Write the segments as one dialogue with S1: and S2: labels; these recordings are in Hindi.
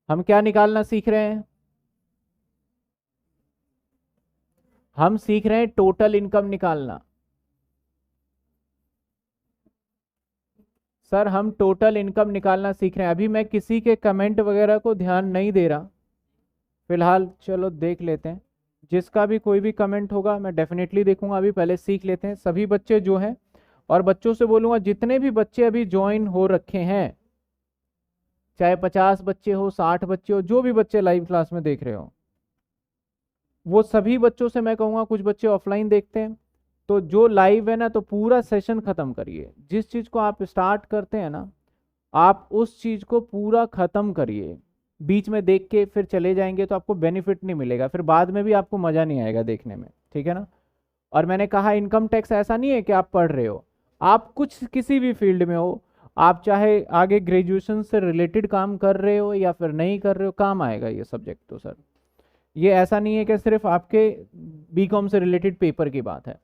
S1: हम क्या निकालना सीख रहे हैं? हम सीख रहे हैं टोटल इनकम निकालना। सर हम टोटल इनकम निकालना सीख रहे हैं। अभी मैं किसी के कमेंट वगैरह को ध्यान नहीं दे रहा फिलहाल, चलो देख लेते हैं। जिसका भी कोई भी कमेंट होगा मैं डेफिनेटली देखूंगा। अभी पहले सीख लेते हैं सभी बच्चे जो हैं। और बच्चों से बोलूंगा जितने भी बच्चे अभी ज्वाइन हो रखे हैं, चाहे 50 बच्चे हो, 60 बच्चे हो, जो भी बच्चे लाइव क्लास में देख रहे हो, वो सभी बच्चों से मैं कहूँगा, कुछ बच्चे ऑफलाइन देखते हैं, तो जो लाइव है ना, तो पूरा सेशन खत्म करिए। जिस चीज़ को आप स्टार्ट करते हैं ना, आप उस चीज़ को पूरा खत्म करिए। बीच में देख के फिर चले जाएंगे तो आपको बेनिफिट नहीं मिलेगा, फिर बाद में भी आपको मज़ा नहीं आएगा देखने में, ठीक है ना। और मैंने कहा इनकम टैक्स ऐसा नहीं है कि आप पढ़ रहे हो, आप कुछ किसी भी फील्ड में हो, आप चाहे आगे ग्रेजुएशन से रिलेटेड काम कर रहे हो या फिर नहीं कर रहे हो, काम आएगा ये सब्जेक्ट तो सर। ये ऐसा नहीं है कि सिर्फ आपके बीकॉम से रिलेटेड पेपर की बात है।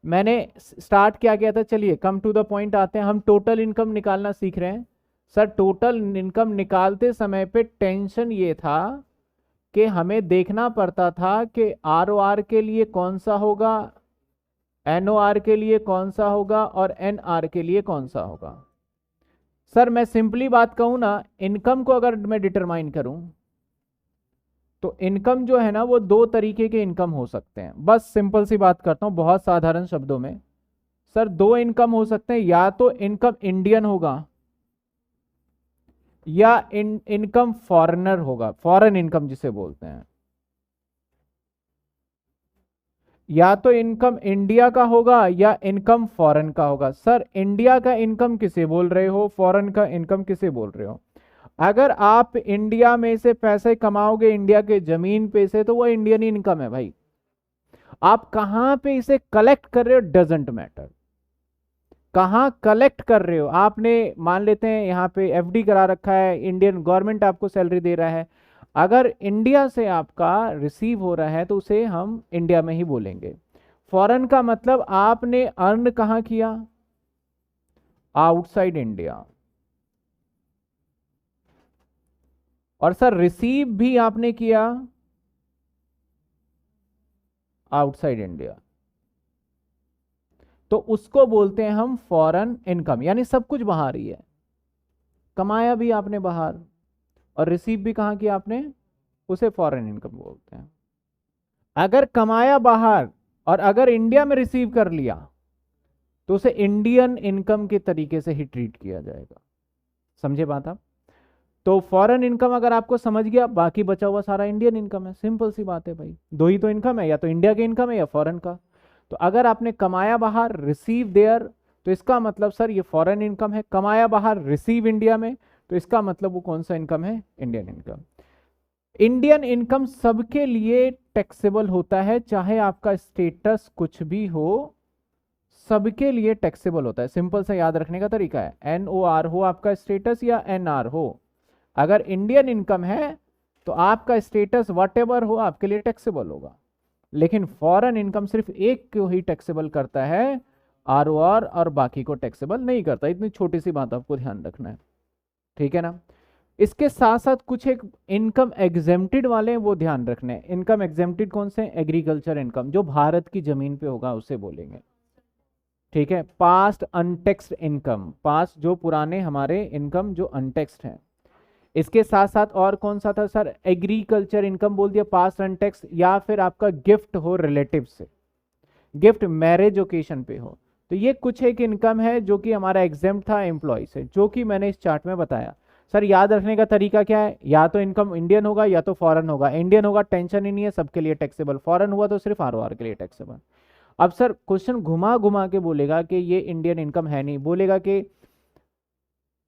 S1: मैंने स्टार्ट क्या किया था, चलिए कम टू द पॉइंट आते हैं। हम टोटल इनकम निकालना सीख रहे हैं। सर टोटल इनकम निकालते समय पे टेंशन ये था कि हमें देखना पड़ता था कि आरओआर के लिए कौन सा होगा, एनओआर के लिए कौन सा होगा और एनआर के लिए कौन सा होगा। सर मैं सिंपली बात कहूं ना, इनकम को अगर मैं डिटरमाइन करूं तो इनकम जो है ना, वो दो तरीके के इनकम हो सकते हैं। बस सिंपल सी बात करता हूं बहुत साधारण शब्दों में। सर दो इनकम हो सकते हैं, या तो इनकम इंडियन होगा या इनकम फॉरेनर होगा, फॉरेन इनकम जिसे बोलते हैं। या तो इनकम इंडिया का होगा या इनकम फॉरेन का होगा। सर इंडिया का इनकम किसे बोल रहे हो, फॉरेन का इनकम किसे बोल रहे हो? अगर आप इंडिया में से पैसे कमाओगे इंडिया के जमीन पे से, तो वो इंडियन इनकम है भाई। आप कहां पे इसे कलेक्ट कर रहे हो डजेंट मैटर। कहाँ कलेक्ट कर रहे हो, आपने मान लेते हैं यहाँ पे एफडी करा रखा है, इंडियन गवर्नमेंट आपको सैलरी दे रहा है। अगर इंडिया से आपका रिसीव हो रहा है तो उसे हम इंडिया में ही बोलेंगे। फॉरेन का मतलब आपने अर्न कहाँ किया, आउटसाइड इंडिया। और सर रिसीव भी आपने किया आउटसाइड इंडिया, तो उसको बोलते हैं हम फॉरेन इनकम। यानी सब कुछ बाहर ही है, कमाया भी आपने बाहर और रिसीव भी कहाँ किया आपने, उसे फॉरेन इनकम बोलते हैं। अगर कमाया बाहर और अगर इंडिया में रिसीव कर लिया तो उसे इंडियन इनकम के तरीके से ही ट्रीट किया जाएगा। समझे बात आप? तो फॉरेन इनकम अगर आपको समझ गया, बाकी बचा हुआ सारा इंडियन इनकम है। सिंपल सी बात है भाई, दो ही तो इनकम है, या तो इंडिया की इनकम है या फॉरेन का। तो अगर आपने कमाया बाहर रिसीव देयर, तो इसका मतलब सर ये फॉरेन इनकम है। कमाया बाहर रिसीव इंडिया में, तो इसका मतलब वो कौन सा इनकम है, इंडियन इनकम। इंडियन इनकम सबके लिए टैक्सेबल होता है, चाहे आपका स्टेटस कुछ भी हो, सबके लिए टैक्सेबल होता है। सिंपल सा याद रखने का तरीका है, एन ओ आर हो आपका स्टेटस या एन आर हो, अगर इंडियन इनकम है तो आपका स्टेटस वट एवर हो आपके लिए टैक्सेबल होगा। लेकिन फॉरेन इनकम सिर्फ एक को ही टैक्सेबल करता है, आर ओ आर, और बाकी को टैक्सेबल नहीं करता। इतनी छोटी सी बात आपको ध्यान रखना है, ठीक है ना। इसके साथ साथ कुछ एक इनकम एग्जेम्प्टेड वाले हैं, वो ध्यान रखने हैं। इनकम एग्जेम्प्टेड कौन से? एग्रीकल्चर इनकम, जो भारत की जमीन पे होगा उसे बोलेंगे, ठीक है। पास्ट अनटैक्स्ड इनकम, पास्ट जो पुराने हमारे इनकम जो अनटैक्स्ड हैं। इसके साथ साथ और कौन सा था सर? एग्रीकल्चर इनकम बोल दिया, पास्ट अनटैक्स। या फिर आपका गिफ्ट हो रिलेटिव से, गिफ्ट मैरिज ओकेशन पे हो, तो ये कुछ एक इनकम है जो कि हमारा एग्जेम्प्ट था एम्प्लॉय से, जो कि मैंने इस चार्ट में बताया। सर याद रखने का तरीका क्या है, या तो इनकम इंडियन होगा या तो फॉरेन होगा। इंडियन होगा टेंशन ही नहीं है, सबके लिए टैक्सेबल। फॉरेन हुआ तो सिर्फ आरओआर के लिए टैक्सेबल। अब सर क्वेश्चन घुमा घुमा के बोलेगा कि ये इंडियन इनकम है नहीं, बोलेगा कि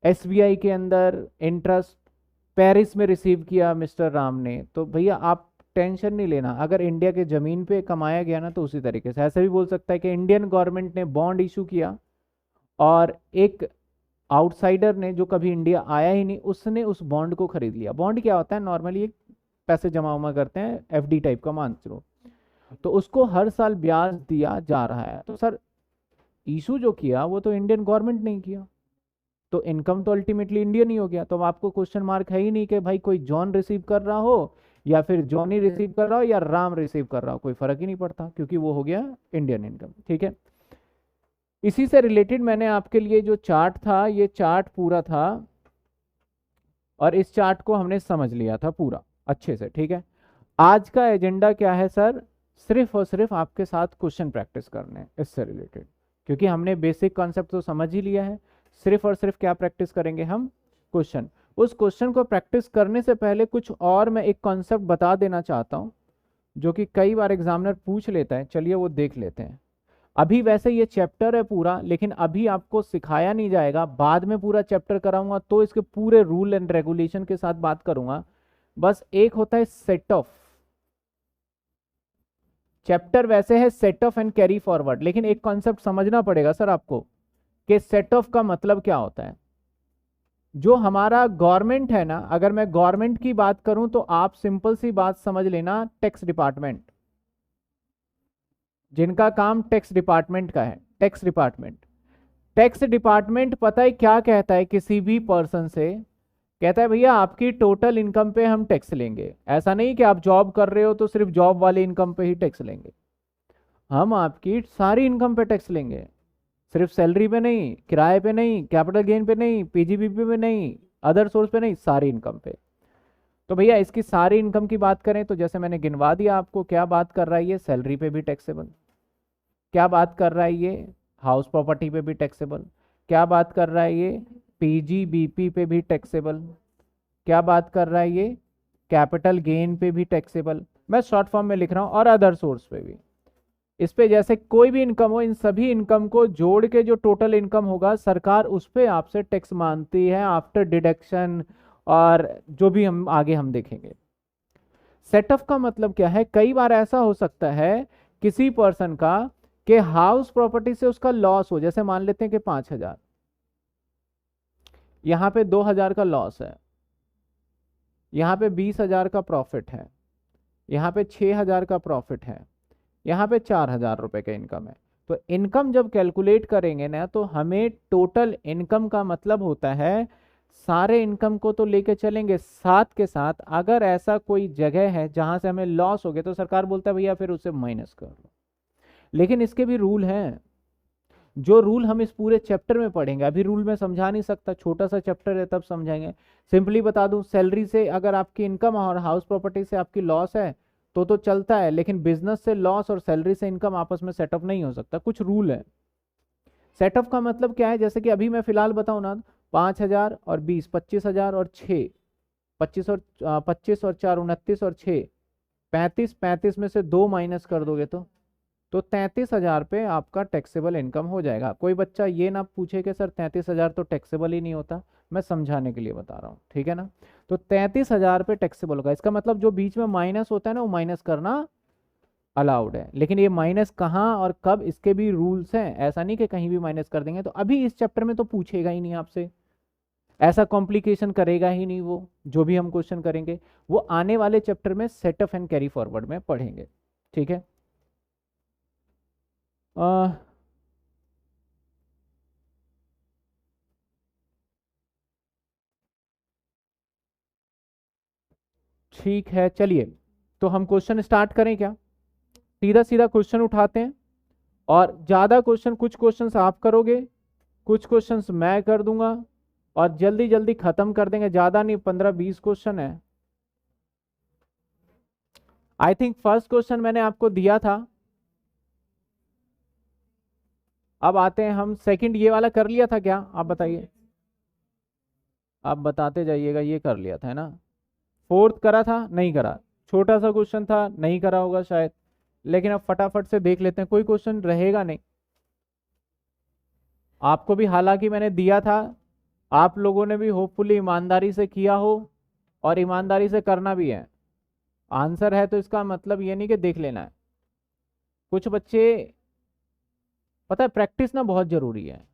S1: एसबीआई के अंदर इंटरेस्ट पेरिस में रिसीव किया मिस्टर राम ने, तो भैया आप टेंशन नहीं लेना, अगर इंडिया के जमीन पे कमाया गया ना तो उसी तरीके से। ऐसे भी बोल सकता है कि इंडियन गवर्नमेंट ने बॉन्ड इशू किया और एक आउटसाइडर ने जो कभी इंडिया आया ही नहीं, उसने उस बॉन्ड को खरीद लिया। बॉन्ड क्या होता है, नॉर्मली एक पैसे जमा उमा करते हैं, एफडी टाइप का मान लो, तो उसको हर साल ब्याज दिया जा रहा है। तो सर इशू जो किया वो तो इंडियन गवर्नमेंट ने किया, तो इनकम तो अल्टीमेटली इंडियन ही हो गया। तो अब आपको क्वेश्चन मार्क है ही नहीं कि भाई कोई जॉन रिसीव कर रहा हो या फिर जॉनी रिसीव कर रहा हो या राम रिसीव कर रहा हो, कोई फर्क ही नहीं पड़ता, क्योंकि वो हो गया इंडियन इनकम। ठीक है, इसी से रिलेटेड मैंने आपके लिए जो चार्ट था, ये चार्ट पूरा था और इस चार्ट को हमने समझ लिया था पूरा अच्छे से। ठीक है, आज का एजेंडा क्या है सर? सिर्फ और सिर्फ आपके साथ क्वेश्चन प्रैक्टिस करने हैं इससे रिलेटेड, क्योंकि हमने बेसिक कॉन्सेप्ट तो समझ ही लिया है। सिर्फ और सिर्फ क्या प्रैक्टिस करेंगे हम? क्वेश्चन। उस क्वेश्चन को प्रैक्टिस करने से पहले कुछ और मैं एक कॉन्सेप्ट बता देना चाहता हूं, जो कि कई बार एग्जामिनर पूछ लेता है। चलिए वो देख लेते हैं। अभी वैसे ये चैप्टर है पूरा, लेकिन अभी आपको सिखाया नहीं जाएगा, बाद में पूरा चैप्टर कराऊंगा तो इसके पूरे रूल एंड रेगुलेशन के साथ बात करूंगा। बस एक होता है सेट ऑफ, चैप्टर वैसे है set of and carry forward, लेकिन एक कॉन्सेप्ट समझना पड़ेगा सर आपको कि सेट ऑफ का मतलब क्या होता है। जो हमारा गवर्नमेंट है ना, अगर मैं गवर्नमेंट की बात करूं तो आप सिंपल सी बात समझ लेना, टैक्स डिपार्टमेंट, जिनका काम टैक्स डिपार्टमेंट का है, टैक्स डिपार्टमेंट। टैक्स डिपार्टमेंट पता है क्या कहता है? किसी भी पर्सन से कहता है भैया आपकी टोटल इनकम पे हम टैक्स लेंगे। ऐसा नहीं कि आप जॉब कर रहे हो तो सिर्फ जॉब वाले इनकम पे ही टैक्स लेंगे, हम आपकी सारी इनकम पे टैक्स लेंगे, सिर्फ सैलरी पे नहीं, किराए पे नहीं, कैपिटल गेन पे नहीं, पीजीबीपी पे नहीं, अदर सोर्स पे नहीं, सारी इनकम पे। तो भैया इसकी सारी इनकम की बात करें तो जैसे मैंने गिनवा दिया आपको, क्या बात कर रहा है ये? सैलरी पे भी टैक्सेबल। क्या बात कर रहा है ये? हाउस प्रॉपर्टी पे भी टैक्सेबल। क्या बात कर रहा है ये? पीजीबीपी पे भी टैक्सेबल। क्या बात कर रहा है ये? कैपिटल गेन पे भी टैक्सेबल। मैं शॉर्ट फॉर्म में लिख रहा हूं, और अदर सोर्स पे भी। इस पे जैसे कोई भी इनकम हो, इन सभी इनकम को जोड़ के जो टोटल इनकम होगा, सरकार उस पे आपसे टैक्स मानती है आफ्टर डिडक्शन, और जो भी हम देखेंगे। सेट ऑफ का मतलब क्या है? कई बार ऐसा हो सकता है किसी पर्सन का कि हाउस प्रॉपर्टी से उसका लॉस हो, जैसे मान लेते हैं कि 5,000, यहां पे 2,000 का लॉस है, यहां पे 20,000 का प्रॉफिट है, यहां पे 6,000 का प्रॉफिट है, यहाँ पे 4,000 रुपए का इनकम है। तो इनकम जब कैलकुलेट करेंगे ना, तो हमें टोटल इनकम का मतलब होता है सारे इनकम को तो लेके चलेंगे, साथ के साथ अगर ऐसा कोई जगह है जहां से हमें लॉस हो गया तो सरकार बोलता है भैया फिर उसे माइनस कर लो। लेकिन इसके भी रूल हैं, जो रूल हम इस पूरे चैप्टर में पढ़ेंगे। अभी रूल में समझा नहीं सकता, छोटा सा चैप्टर है, तब समझाएंगे। सिंपली बता दूं, सैलरी से अगर आपकी इनकम और हाउस प्रॉपर्टी से आपकी लॉस है तो चलता है, लेकिन बिजनेस से लॉस और सैलरी से इनकम आपस में सेटअप नहीं हो सकता, कुछ रूल है। सेटअप का मतलब क्या है? जैसे कि अभी मैं फिलहाल बताऊं ना, 5,000 और 20, 25,000 और 6, 25 और 4 29 और 6 35, 35 में से 2 माइनस कर दोगे तो 33,000 पे आपका टैक्सेबल इनकम हो जाएगा। कोई बच्चा ये ना पूछे कि सर 33,000 तो टैक्सेबल ही नहीं होता, मैं समझाने के लिए बता रहा हूँ, ठीक है ना। तो 33,000 पे टैक्सेबल होगा। इसका मतलब जो बीच में माइनस होता है ना, वो माइनस करना अलाउड है, लेकिन ये माइनस कहाँ और कब, इसके भी रूल्स हैं। ऐसा नहीं कि कहीं भी माइनस कर देंगे। तो अभी इस चैप्टर में तो पूछेगा ही नहीं आपसे, ऐसा कॉम्प्लिकेशन करेगा ही नहीं वो। जो भी हम क्वेश्चन करेंगे वो आने वाले चैप्टर में सेटअप एंड कैरी फॉरवर्ड में पढ़ेंगे, ठीक है। ठीक है, चलिए तो हम क्वेश्चन स्टार्ट करें क्या? सीधा सीधा क्वेश्चन उठाते हैं, और ज़्यादा क्वेश्चन, कुछ क्वेश्चंस आप करोगे, कुछ क्वेश्चंस मैं कर दूंगा, और जल्दी जल्दी खत्म कर देंगे। ज़्यादा नहीं, 15-20 क्वेश्चन है। आई थिंक फर्स्ट क्वेश्चन मैंने आपको दिया था। अब आते हैं हम सेकंड, ये वाला कर लिया था क्या? आप बताइए, आप बताते जाइएगा। ये कर लिया था है ना? फोर्थ करा था? नहीं करा। छोटा सा क्वेश्चन था, नहीं करा होगा शायद। लेकिन अब फटाफट से देख लेते हैं, कोई क्वेश्चन रहेगा नहीं। आपको भी हालांकि मैंने दिया था, आप लोगों ने भी होपफुली ईमानदारी से किया हो, और ईमानदारी से करना भी है। आंसर है तो इसका मतलब ये नहीं कि देख लेना है। कुछ बच्चे, पता है प्रैक्टिस ना बहुत जरूरी है।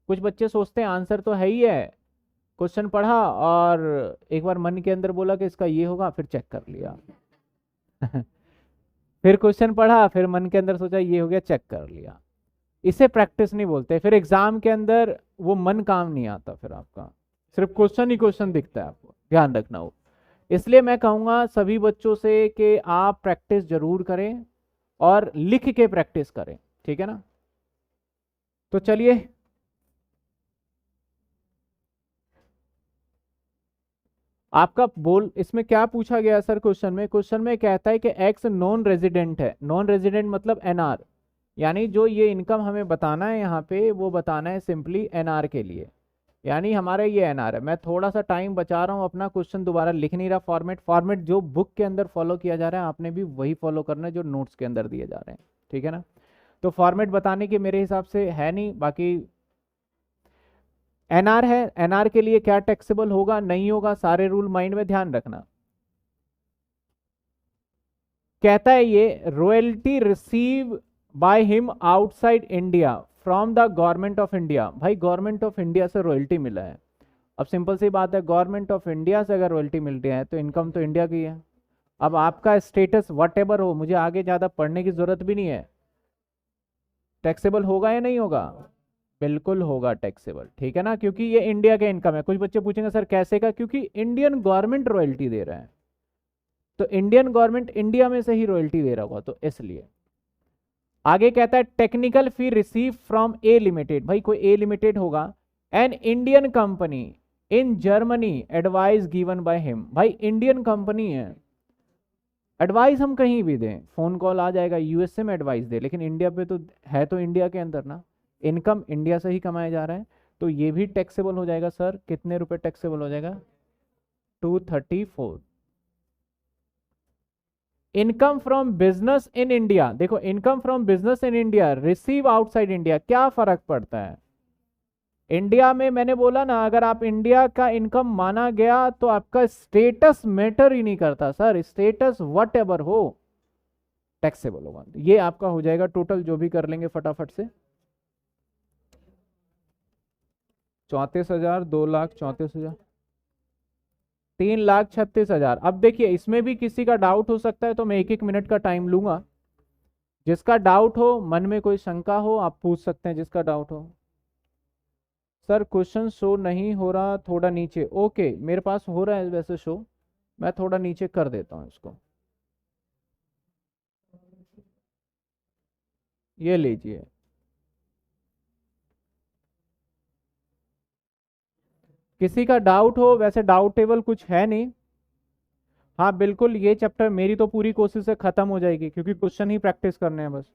S1: कुछ बच्चे सोचते हैं आंसर तो है ही है, क्वेश्चन पढ़ा और एक बार मन के अंदर बोला कि इसका ये होगा, फिर चेक कर लिया। फिर क्वेश्चन पढ़ा, फिर मन के अंदर सोचा ये हो गया, चेक कर लिया। इसे प्रैक्टिस नहीं बोलते। फिर एग्जाम के अंदर वो मन काम नहीं आता, फिर आपका सिर्फ क्वेश्चन ही क्वेश्चन दिखता है, आपको ध्यान रखना हो। इसलिए मैं कहूंगा सभी बच्चों से कि आप प्रैक्टिस जरूर करें और लिख के प्रैक्टिस करें, ठीक है ना। तो चलिए, आपका बोल इसमें क्या पूछा गया सर क्वेश्चन में कहता है कि एक्स नॉन रेजिडेंट है। नॉन रेजिडेंट मतलब एनआर, यानी जो ये इनकम हमें बताना है यहाँ पे, वो बताना है सिंपली एनआर के लिए, यानी हमारा ये एनआर है। मैं थोड़ा सा टाइम बचा रहा हूँ, अपना क्वेश्चन दोबारा लिख नहीं रहा। फॉर्मेट जो बुक के अंदर फॉलो किया जा रहा है, आपने भी वही फॉलो करना है जो नोट्स के अंदर दिए जा रहे हैं, ठीक है ना। तो फॉर्मेट बताने के मेरे हिसाब से है नहीं, बाकी एनआर है, एनआर के लिए क्या टैक्सेबल होगा नहीं होगा, सारे रूल माइंड में ध्यान रखना। कहता है ये royalty receive by him outside India from the government of India. भाई गवर्नमेंट ऑफ इंडिया से रॉयल्टी मिला है। अब सिंपल सी बात है, गवर्नमेंट ऑफ इंडिया से अगर रॉयल्टी मिल रही है तो इनकम तो इंडिया की है। अब आपका स्टेटस वट एवर हो, मुझे आगे ज्यादा पढ़ने की जरूरत भी नहीं है, टैक्सेबल होगा या नहीं होगा, बिल्कुल होगा टैक्सेबल, ठीक है ना, क्योंकि ये इंडिया का इनकम है। कुछ बच्चे पूछेंगे सर कैसे का, क्योंकि इंडियन गवर्नमेंट रॉयल्टी दे रहा है, तो इंडियन गवर्नमेंट इंडिया में से ही रॉयल्टी दे रहा होगा, तो इसलिए। आगे कहता है technical fee receive from A limited. भाई कोई ए लिमिटेड होगा, an Indian company in Germany advice given by him. भाई इंडियन कंपनी है, एडवाइस हम कहीं भी दें, फोन कॉल आ जाएगा यूएसए में एडवाइस दे, लेकिन इंडिया पे तो है, तो इंडिया के अंदर ना, इनकम इंडिया से ही कमाया जा रहा है, तो ये भी टैक्सेबल हो जाएगा। सर कितने रुपए टैक्सेबल हो जाएगा, 234। Income from business in India, देखो income from business in India receive outside India, क्या फर्क पड़ता है। इंडिया में मैंने बोला ना, अगर आप इंडिया का इनकम माना गया तो आपका स्टेटस मैटर ही नहीं करता सर, स्टेटस वट एवर हो टैक्सेबल होगा। ये आपका हो जाएगा टोटल, जो भी कर लेंगे फटाफट से, 34,000, 2,34,000, 3,36,000। अब देखिए इसमें भी किसी का डाउट हो सकता है, तो मैं 1-1 मिनट का टाइम लूंगा। जिसका डाउट हो, मन में कोई शंका हो, आप पूछ सकते हैं, जिसका डाउट हो। सर क्वेश्चन शो नहीं हो रहा, थोड़ा नीचे, ओके मेरे पास हो रहा है वैसे शो, मैं थोड़ा नीचे कर देता हूँ इसको, ये लीजिए। किसी का डाउट हो, वैसे डाउटेबल कुछ है नहीं। हाँ बिल्कुल, ये चैप्टर मेरी तो पूरी कोशिश से खत्म हो जाएगी, क्योंकि क्वेश्चन ही प्रैक्टिस करने हैं बस।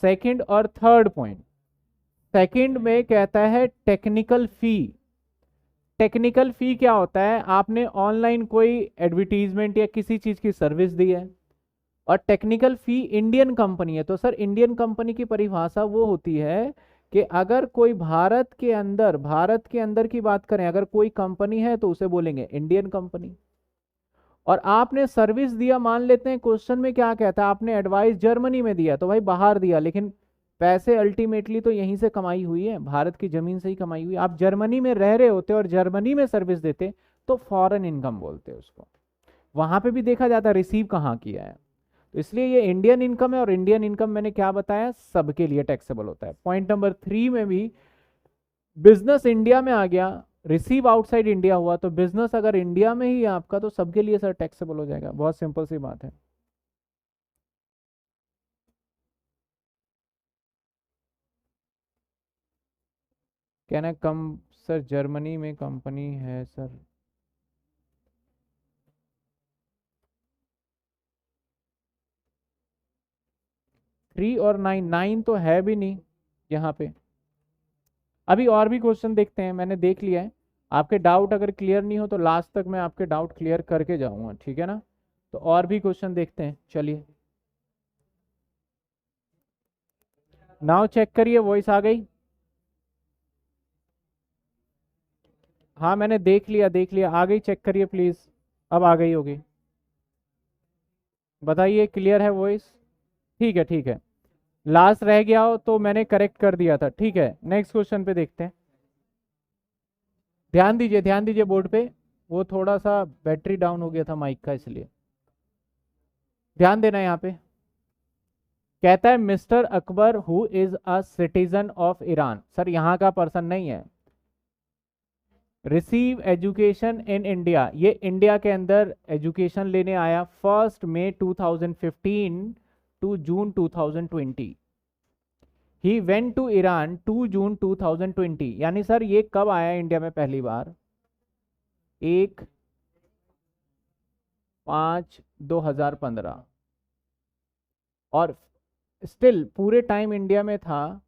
S1: सेकंड और थर्ड पॉइंट, सेकंड में कहता है टेक्निकल फी। टेक्निकल फी क्या होता है, आपने ऑनलाइन कोई एडवर्टीजमेंट या किसी चीज की सर्विस दी है, और टेक्निकल फी इंडियन कंपनी है, तो सर इंडियन कंपनी की परिभाषा वो होती है कि अगर कोई भारत के अंदर की बात करें, अगर कोई कंपनी है तो उसे बोलेंगे इंडियन कंपनी। और आपने सर्विस दिया, मान लेते हैं क्वेश्चन में क्या कहता है, आपने एडवाइस जर्मनी में दिया, तो भाई बाहर दिया, लेकिन पैसे अल्टीमेटली तो यहीं से कमाई हुई है, भारत की जमीन से ही कमाई हुई है। आप जर्मनी में रह रहे होते और जर्मनी में सर्विस देते तो फॉरेन इनकम बोलते हैं उसको, वहां पे भी देखा जाता है रिसीव कहाँ किया है। तो इसलिए ये इंडियन इनकम है, और इंडियन इनकम मैंने क्या बताया, सबके लिए टैक्सेबल होता है। पॉइंट नंबर 3 में भी बिजनेस इंडिया में आ गया, रिसीव आउटसाइड इंडिया हुआ, तो बिजनेस अगर इंडिया में ही है आपका, तो सबके लिए सर टैक्सेबल हो जाएगा, बहुत सिंपल सी बात है। कहना कम, सर जर्मनी में कंपनी है सर, 3 और 9, 9 तो है भी नहीं यहाँ पे। अभी और भी क्वेश्चन देखते हैं, मैंने देख लिया है। आपके डाउट अगर क्लियर नहीं हो तो लास्ट तक मैं आपके डाउट क्लियर करके जाऊंगा, ठीक है ना। तो और भी क्वेश्चन देखते हैं, चलिए। नाउ चेक करिए, वॉइस आ गई। हाँ मैंने देख लिया आ गई, चेक करिए प्लीज। अब आ गई होगी, बताइए क्लियर है वॉइस। ठीक है ठीक है, लास्ट रह गया हो तो मैंने करेक्ट कर दिया था, ठीक है। नेक्स्ट क्वेश्चन पे देखते हैं, ध्यान दीजिए बोर्ड पे, वो थोड़ा सा बैटरी डाउन हो गया था माइक का, इसलिए ध्यान देना यहाँ पे। कहता है mister Akbar who is a citizen of Iran, sir यहाँ का पर्सन नहीं है। रिसीव एजुकेशन इन इंडिया, ये इंडिया के अंदर एजुकेशन लेने आया 1 May 2015 to June 2020। He went to Iran 2 June 2020, यानी सर ये कब आया इंडिया में पहली बार? 1/5/2015, और स्टिल पूरे टाइम इंडिया में था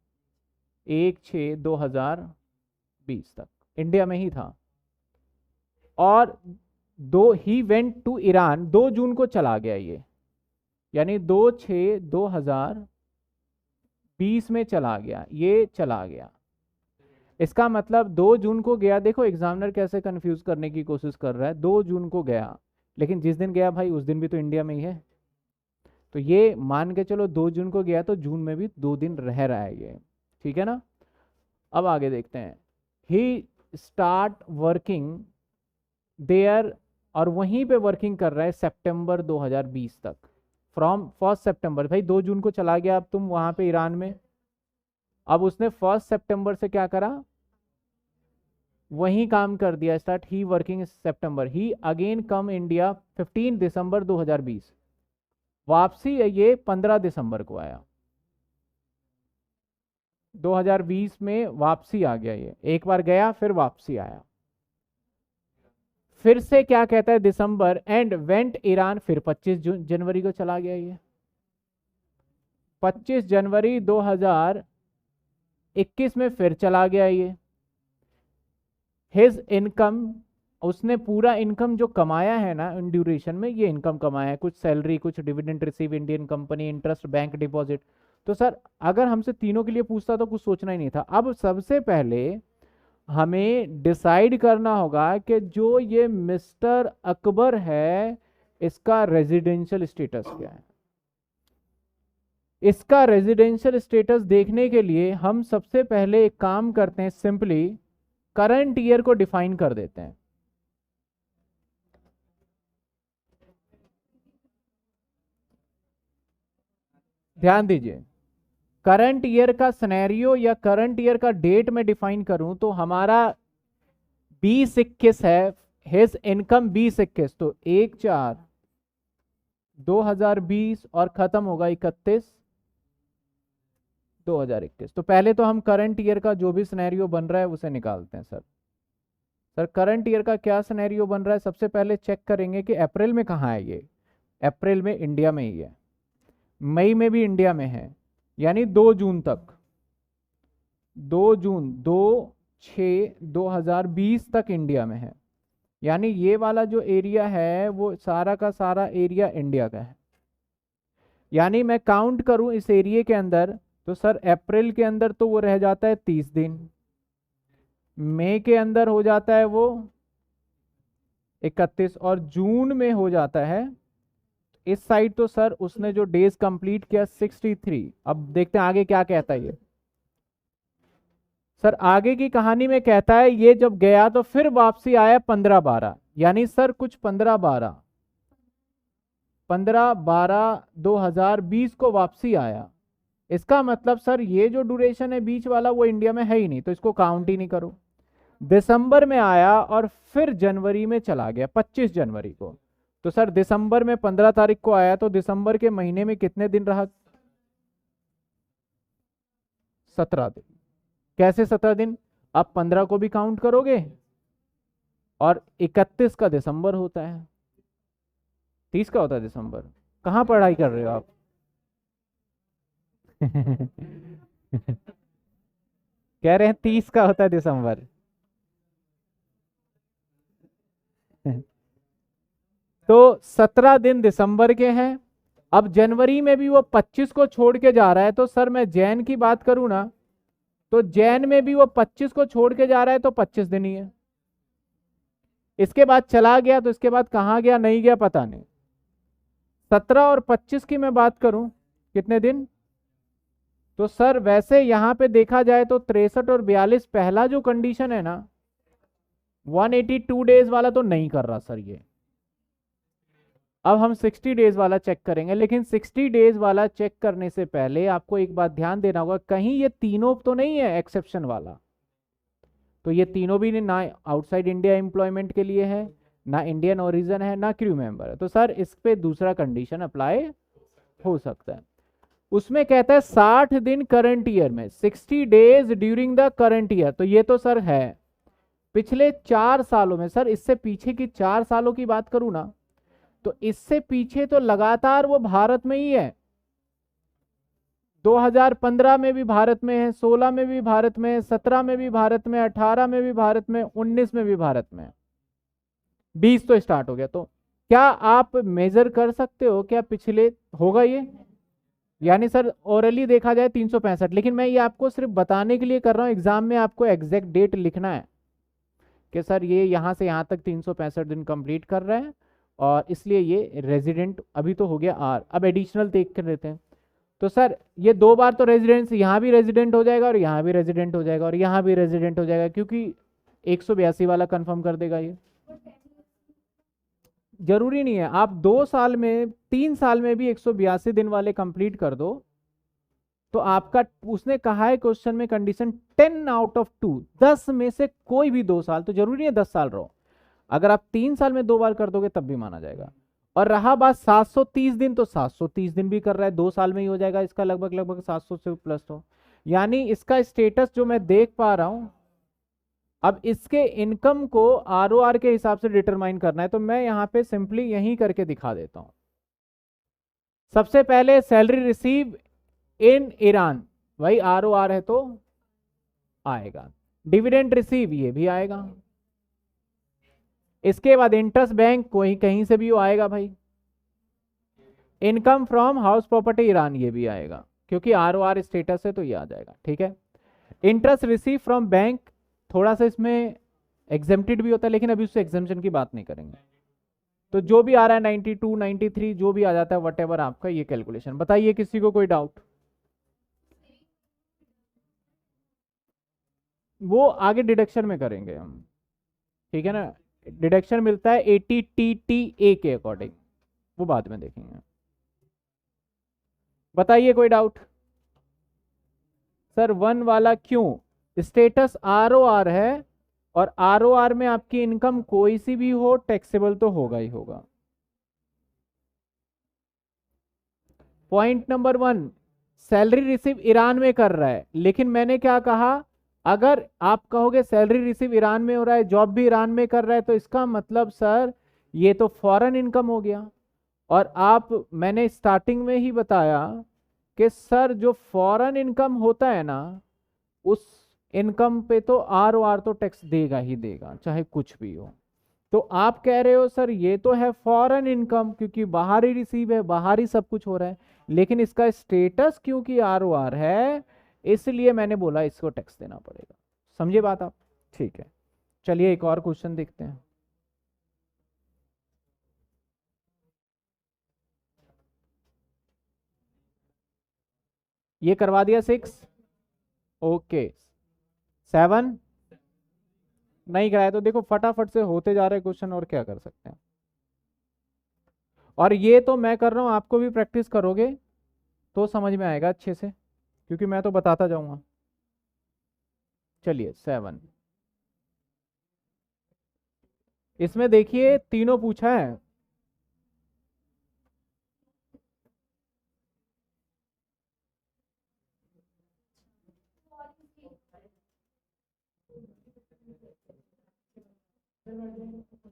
S1: 1/6/2020 तक इंडिया में ही था। और ही वेंट टू ईरान 2 जून को चला गया ये, यानी 2/6/2020 में चला गया, ये चला गया। इसका मतलब 2 जून को गया। देखो एग्जामिनर कैसे कंफ्यूज करने की कोशिश कर रहा है। 2 जून को गया, लेकिन जिस दिन गया भाई उस दिन भी तो इंडिया में ही है, तो ये मान के चलो 2 जून को गया तो जून में भी 2 दिन रह रहा है ये, ठीक है ना। अब आगे देखते हैं। ही स्टार्ट वर्किंग देयर, और वहीं पे वर्किंग कर रहा है सितंबर 2020 तक, फ्रॉम 1 सितंबर। भाई 2 जून को चला गया अब तुम वहां पे ईरान में, अब उसने 1 सितंबर से क्या करा, वहीं काम कर दिया स्टार्ट। ही वर्किंग सितंबर, ही अगेन कम इंडिया 15 दिसंबर 2020, वापसी है ये 15 दिसंबर को आया। 2020 में वापसी आ गया ये, एक बार गया फिर वापसी आया। फिर से क्या कहता है, दिसंबर एंड वेंट ईरान, फिर 25 जनवरी को चला गया ये। 25 जनवरी 2021 में फिर चला गया ये। हिज इनकम, उसने पूरा इनकम जो कमाया है ना इन ड्यूरेशन में, ये इनकम कमाया है, कुछ सैलरी, कुछ dividend receive Indian company, interest, bank deposit. तो सर अगर हमसे तीनों के लिए पूछता तो कुछ सोचना ही नहीं था। अब सबसे पहले हमें डिसाइड करना होगा कि जो ये मिस्टर अकबर है इसका रेजिडेंशियल स्टेटस क्या है। इसका रेजिडेंशियल स्टेटस देखने के लिए हम सबसे पहले एक काम करते हैं, सिंपली करंट ईयर को डिफाइन कर देते हैं। ध्यान दीजिए, करंट ईयर का सिनेरियो या करंट ईयर का डेट में डिफाइन करूं तो हमारा 2021 है, हिज इनकम 2021, तो 1/4/2020 और खत्म होगा 31/2021। तो पहले तो हम करंट ईयर का जो भी सिनेरियो बन रहा है उसे निकालते हैं। सर करंट ईयर का क्या सिनेरियो बन रहा है, सबसे पहले चेक करेंगे कि अप्रैल में कहाँ है ये। अप्रैल में इंडिया में ही है, मई में भी इंडिया में है, यानी 2 जून तक, 2 जून 2/6/2020 तक इंडिया में है। यानी ये वाला जो एरिया है वो सारा का सारा एरिया इंडिया का है। यानी मैं काउंट करूं इस एरिया के अंदर तो सर अप्रैल के अंदर तो वो रह जाता है 30 दिन, मई के अंदर हो जाता है वो 31, और जून में हो जाता है इस साइड तो सर उसने जो डेज कंप्लीट किया 63। अब देखते हैं आगे क्या कहता है ये। सर आगे की कहानी में कहता है ये जब गया तो फिर वापसी आया 15/12, यानी सर कुछ 15/12/2020 को वापसी आया। इसका मतलब सर ये जो ड्यूरेशन है बीच वाला वो इंडिया में है ही नहीं, तो इसको काउंट ही नहीं करो। दिसंबर में आया और फिर जनवरी में चला गया 25 जनवरी को। तो सर दिसंबर में 15 तारीख को आया तो दिसंबर के महीने में कितने दिन रहा? 17 दिन। कैसे 17 दिन? आप 15 को भी काउंट करोगे और 31 का दिसंबर होता है, 30 का होता है दिसंबर। कहाँ पढ़ाई कर रहे हो आप? कह रहे हैं 30 का होता है दिसंबर। तो 17 दिन दिसंबर के हैं। अब जनवरी में भी वो 25 को छोड़ के जा रहा है, तो सर मैं जैन की बात करूं ना तो जैन में भी वो 25 को छोड़ के जा रहा है तो 25 दिन ही है। इसके बाद चला गया तो इसके बाद कहां गया नहीं गया पता नहीं। 17 और 25 की मैं बात करूं कितने दिन, तो सर वैसे यहां पे देखा जाए तो 63 और 42 पहला जो कंडीशन है ना 182 डेज वाला तो नहीं कर रहा सर ये। अब हम 60 डेज वाला चेक करेंगे, लेकिन 60 डेज वाला चेक करने से पहले आपको एक बात ध्यान देना होगा, कहीं ये तीनों तो नहीं है एक्सेप्शन वाला। तो ये तीनों भी ना आउटसाइड इंडिया एम्प्लॉयमेंट के लिए है, ना इंडियन ओरिजिन है, ना क्रू मेंबर है। तो सर इस पे दूसरा कंडीशन अप्लाई हो सकता है। उसमें कहता है 60 दिन करंट ईयर में, 60 days during the current year. तो ये तो सर है पिछले 4 सालों में। सर इससे पीछे की 4 सालों की बात करूं ना, तो इससे पीछे तो लगातार वो भारत में ही है। 2015 में भी भारत में है, 16 में भी भारत में है, 17 में भी भारत में, 18 में भी भारत में, 19 में भी भारत में, 20 तो स्टार्ट हो गया। तो क्या आप मेजर कर सकते हो क्या पिछले होगा ये? यानी सर ओरली देखा जाए 365, लेकिन मैं ये आपको सिर्फ बताने के लिए कर रहा हूँ, एग्जाम में आपको एग्जैक्ट डेट लिखना है कि सर ये यहाँ से यहाँ तक 365 दिन कंप्लीट कर रहे हैं, और इसलिए ये रेजिडेंट अभी तो हो गया आर। अब एडिशनल देख कर लेते हैं। तो सर ये 2 बार तो रेजिडेंस, यहाँ भी रेजिडेंट हो जाएगा और यहाँ भी रेजिडेंट हो जाएगा और यहाँ भी रेजिडेंट हो जाएगा, क्योंकि 182 वाला कंफर्म कर देगा ये। जरूरी नहीं है, आप 2 साल में 3 साल में भी 182 दिन वाले कंप्लीट कर दो तो आपका, उसने कहा है क्वेश्चन में कंडीशन 10 आउट ऑफ 2, 10 में से कोई भी 2 साल, तो जरूरी है 10 साल रहो। अगर आप 3 साल में 2 बार कर दोगे तब भी माना जाएगा। और रहा बात 730 दिन, तो 730 दिन भी कर रहा है, 2 साल में ही हो जाएगा इसका, लगभग लगभग 700 से प्लस। तो यानी इसका स्टेटस जो मैं देख पा रहा हूं, अब इसके इनकम को आरओआर के हिसाब से डिटरमाइन करना है, तो मैं यहां पे सिंपली यही करके दिखा देता हूं। सबसे पहले सैलरी रिसीव इन ईरान, भाई आरओआर है तो आएगा। डिविडेंड रिसीव, ये भी आएगा। इसके बाद इंटरेस्ट बैंक, कोई कहीं से भी वो आएगा भाई। Income from house property Iran, ये भी आएगा क्योंकि आरओआर स्टेटस है तो ये आ जाएगा, ठीक है। इंटरेस्ट रिसीव फ्रॉम बैंक, थोड़ा सा इसमें एग्जेम्प्टेड भी होता है, लेकिन अभी उससे एग्जेम्पशन की बात नहीं करेंगे। तो जो भी आ रहा है 92 93 जो भी आ जाता है, वट एवर आपका ये कैलकुलेशन। बताइए किसी को कोई डाउट? वो आगे डिडक्शन में करेंगे हम, ठीक है ना। डिडक्शन मिलता है 80 TTA के अकॉर्डिंग, वो बाद में देखेंगे। बताइए कोई डाउट? सर 1 वाला क्यों? स्टेटस आरओआर है, और आरओआर में आपकी इनकम कोई सी भी हो टैक्सेबल तो होगा ही होगा। Point number 1, salary receive Iran में कर रहा है, लेकिन मैंने क्या कहा, अगर आप कहोगे सैलरी रिसीव ईरान में हो रहा है, जॉब भी ईरान में कर रहा है, तो इसका मतलब सर ये तो फॉरेन इनकम हो गया। और आप, मैंने स्टार्टिंग में ही बताया कि सर जो फॉरेन इनकम होता है ना, उस इनकम पे तो आर ओ आर तो टैक्स देगा ही देगा, चाहे कुछ भी हो। तो आप कह रहे हो सर ये तो है फॉरेन इनकम, क्योंकि बाहर ही रिसीव है, बाहर ही सब कुछ हो रहा है, लेकिन इसका स्टेटस क्योंकि आर ओ आर है, इसलिए मैंने बोला इसको टैक्स देना पड़ेगा। समझे बात आप? ठीक है, चलिए एक और क्वेश्चन देखते हैं। ये करवा दिया 6, ओके। 7 नहीं कराया, तो देखो फटाफट से होते जा रहे क्वेश्चन, और क्या कर सकते हैं। और ये तो मैं कर रहा हूं, आपको भी प्रैक्टिस करोगे तो समझ में आएगा अच्छे से, क्योंकि मैं तो बताता जाऊंगा। चलिए 7, इसमें देखिए तीनों पूछा है।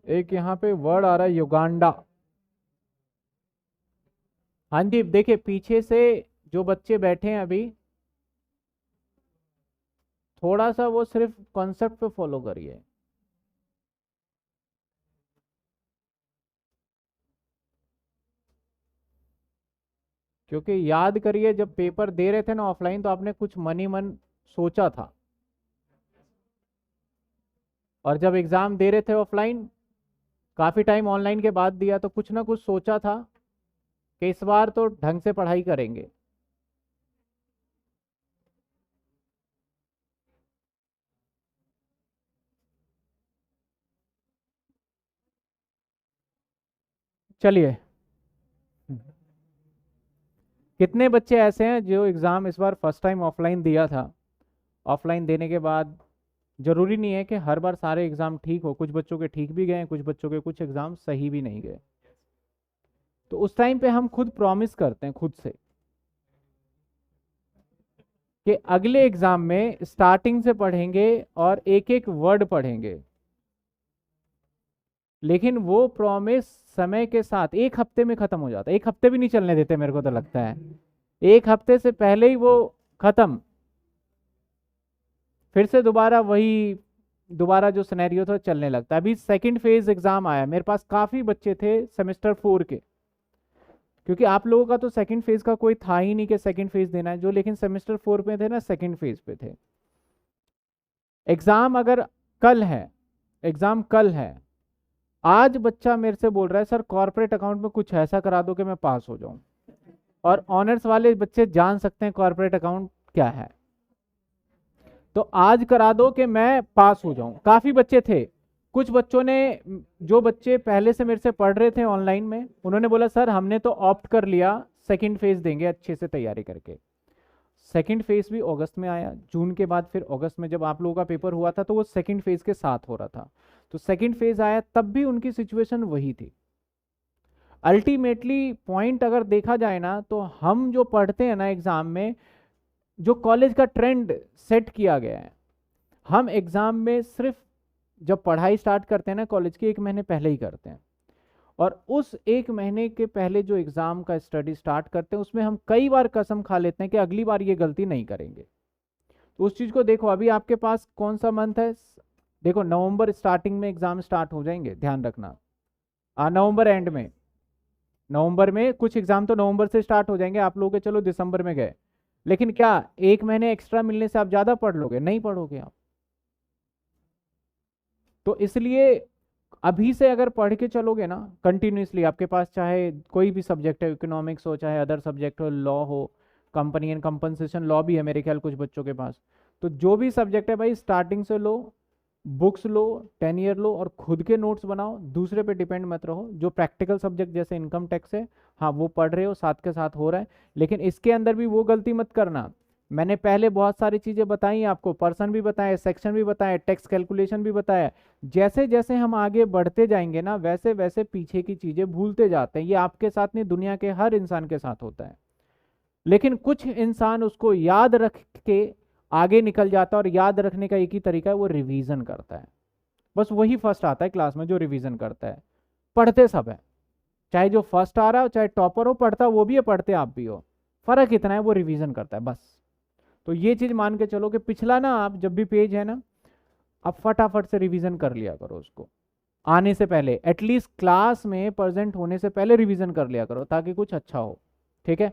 S1: एक यहाँ पे वर्ड आ रहा है युगांडा। हाँ जी, देखिए पीछे से जो बच्चे बैठे हैं अभी, थोड़ा सा वो सिर्फ कॉन्सेप्ट पे फॉलो करिए। क्योंकि याद करिए, जब पेपर दे रहे थे ना ऑफलाइन, तो आपने कुछ मन ही मन सोचा था, और जब एग्जाम दे रहे थे ऑफलाइन, काफी टाइम ऑनलाइन के बाद दिया, तो कुछ ना कुछ सोचा था कि इस बार तो ढंग से पढ़ाई करेंगे। चलिए कितने बच्चे ऐसे हैं जो एग्ज़ाम इस बार फर्स्ट टाइम ऑफलाइन दिया था, ऑफलाइन देने के बाद जरूरी नहीं है कि हर बार सारे एग्ज़ाम ठीक हो, कुछ बच्चों के ठीक भी गए हैं, कुछ बच्चों के कुछ एग्ज़ाम सही भी नहीं गए। तो उस टाइम पे हम खुद प्रॉमिस करते हैं खुद से कि अगले एग्ज़ाम में स्टार्टिंग से पढ़ेंगे और एक एक वर्ड पढ़ेंगे। लेकिन वो प्रॉमिस समय के साथ एक हफ्ते में खत्म हो जाता है। एक हफ्ते भी नहीं चलने देते मेरे को तो लगता है, एक हफ्ते से पहले ही वो खत्म। फिर से दोबारा जो सिनेरियो था चलने लगता है। अभी सेकंड फेज एग्जाम आया, मेरे पास काफ़ी बच्चे थे सेमेस्टर 4 के, क्योंकि आप लोगों का तो सेकंड फेज का कोई था ही नहीं कि सेकंड फेज देना है, जो लेकिन सेमेस्टर 4 पे थे ना, सेकंड फेज पे थे। एग्जाम अगर कल है, एग्जाम कल है, आज बच्चा मेरे से बोल रहा है सर कॉर्पोरेट अकाउंट में कुछ ऐसा करा दो कि मैं पास हो जाऊं। और ऑनर्स वाले बच्चे जान सकते हैं कॉर्पोरेट अकाउंट क्या है, तो आज करा दो कि मैं पास हो जाऊं। काफी बच्चे थे, कुछ बच्चों ने, जो बच्चे पहले से मेरे से पढ़ रहे थे ऑनलाइन में, उन्होंने बोला सर हमने तो ऑप्ट कर लिया, सेकंड फेज देंगे अच्छे से तैयारी करके। सेकंड फेज भी अगस्त में आया, जून के बाद फिर अगस्त में जब आप लोगों का पेपर हुआ था तो वो सेकंड फेज के साथ हो रहा था। तो सेकंड फेज आया तब भी उनकी सिचुएशन वही थी। अल्टीमेटली पॉइंट अगर देखा जाए ना, तो हम जो पढ़ते हैं ना एग्जाम में, जो कॉलेज का ट्रेंड सेट किया गया है, हम एग्जाम में सिर्फ जब पढ़ाई स्टार्ट करते हैं ना कॉलेज के 1 महीने पहले ही करते हैं, और उस 1 महीने के पहले जो एग्जाम का स्टडी स्टार्ट करते हैं उसमें हम कई बार कसम खा लेते हैं कि अगली बार ये गलती नहीं करेंगे। तो उस चीज को देखो, अभी आपके पास कौन सा मंथ है, देखो नवंबर स्टार्टिंग में एग्जाम स्टार्ट हो जाएंगे, ध्यान रखना। नवंबर एंड में, नवंबर में कुछ एग्जाम तो नवंबर से स्टार्ट हो जाएंगे आप लोगों के, चलो दिसंबर में गए, लेकिन क्या 1 महीने एक्स्ट्रा मिलने से आप ज्यादा पढ़ लोगे? नहीं पढ़ोगे आप। तो इसलिए अभी से अगर पढ़ के चलोगे ना कंटिन्यूसली, आपके पास चाहे कोई भी सब्जेक्ट है, इकोनॉमिक्स हो चाहे अदर सब्जेक्ट हो, लॉ हो, कंपनी एंड कंपनसेशन लॉ भी है मेरे ख्याल कुछ बच्चों के पास, तो जो भी सब्जेक्ट है भाई स्टार्टिंग से लो, बुक्स लो, 10 ईयर लो और खुद के नोट्स बनाओ, दूसरे पे डिपेंड मत रहो। जो प्रैक्टिकल सब्जेक्ट जैसे इनकम टैक्स है, हाँ वो पढ़ रहे हो, साथ के साथ हो रहा है, लेकिन इसके अंदर भी वो गलती मत करना। मैंने पहले बहुत सारी चीज़ें बताई आपको, पर्सन भी बताए, सेक्शन भी बताए, टैक्स कैलकुलेशन भी बताया। जैसे जैसे हम आगे बढ़ते जाएंगे ना, वैसे वैसे पीछे की चीज़ें भूलते जाते हैं। ये आपके साथ नहीं, दुनिया के हर इंसान के साथ होता है। लेकिन कुछ इंसान उसको याद रख के आगे निकल जाता है, और याद रखने का एक ही तरीका है, वो रिवीजन करता है। बस वही फर्स्ट आता है क्लास में जो रिवीजन करता है। पढ़ते सब है, चाहे जो फर्स्ट आ रहा हो चाहे टॉपर हो, पढ़ता वो भी है, पढ़ते आप भी हो, फर्क इतना है वो रिवीजन करता है बस। तो ये चीज मान के चलो कि पिछला ना, आप जब भी पेज है ना, आप फटाफट से रिवीजन कर लिया करो उसको, आने से पहले, एटलीस्ट क्लास में प्रेजेंट होने से पहले रिवीजन कर लिया करो ताकि कुछ अच्छा हो। ठीक है,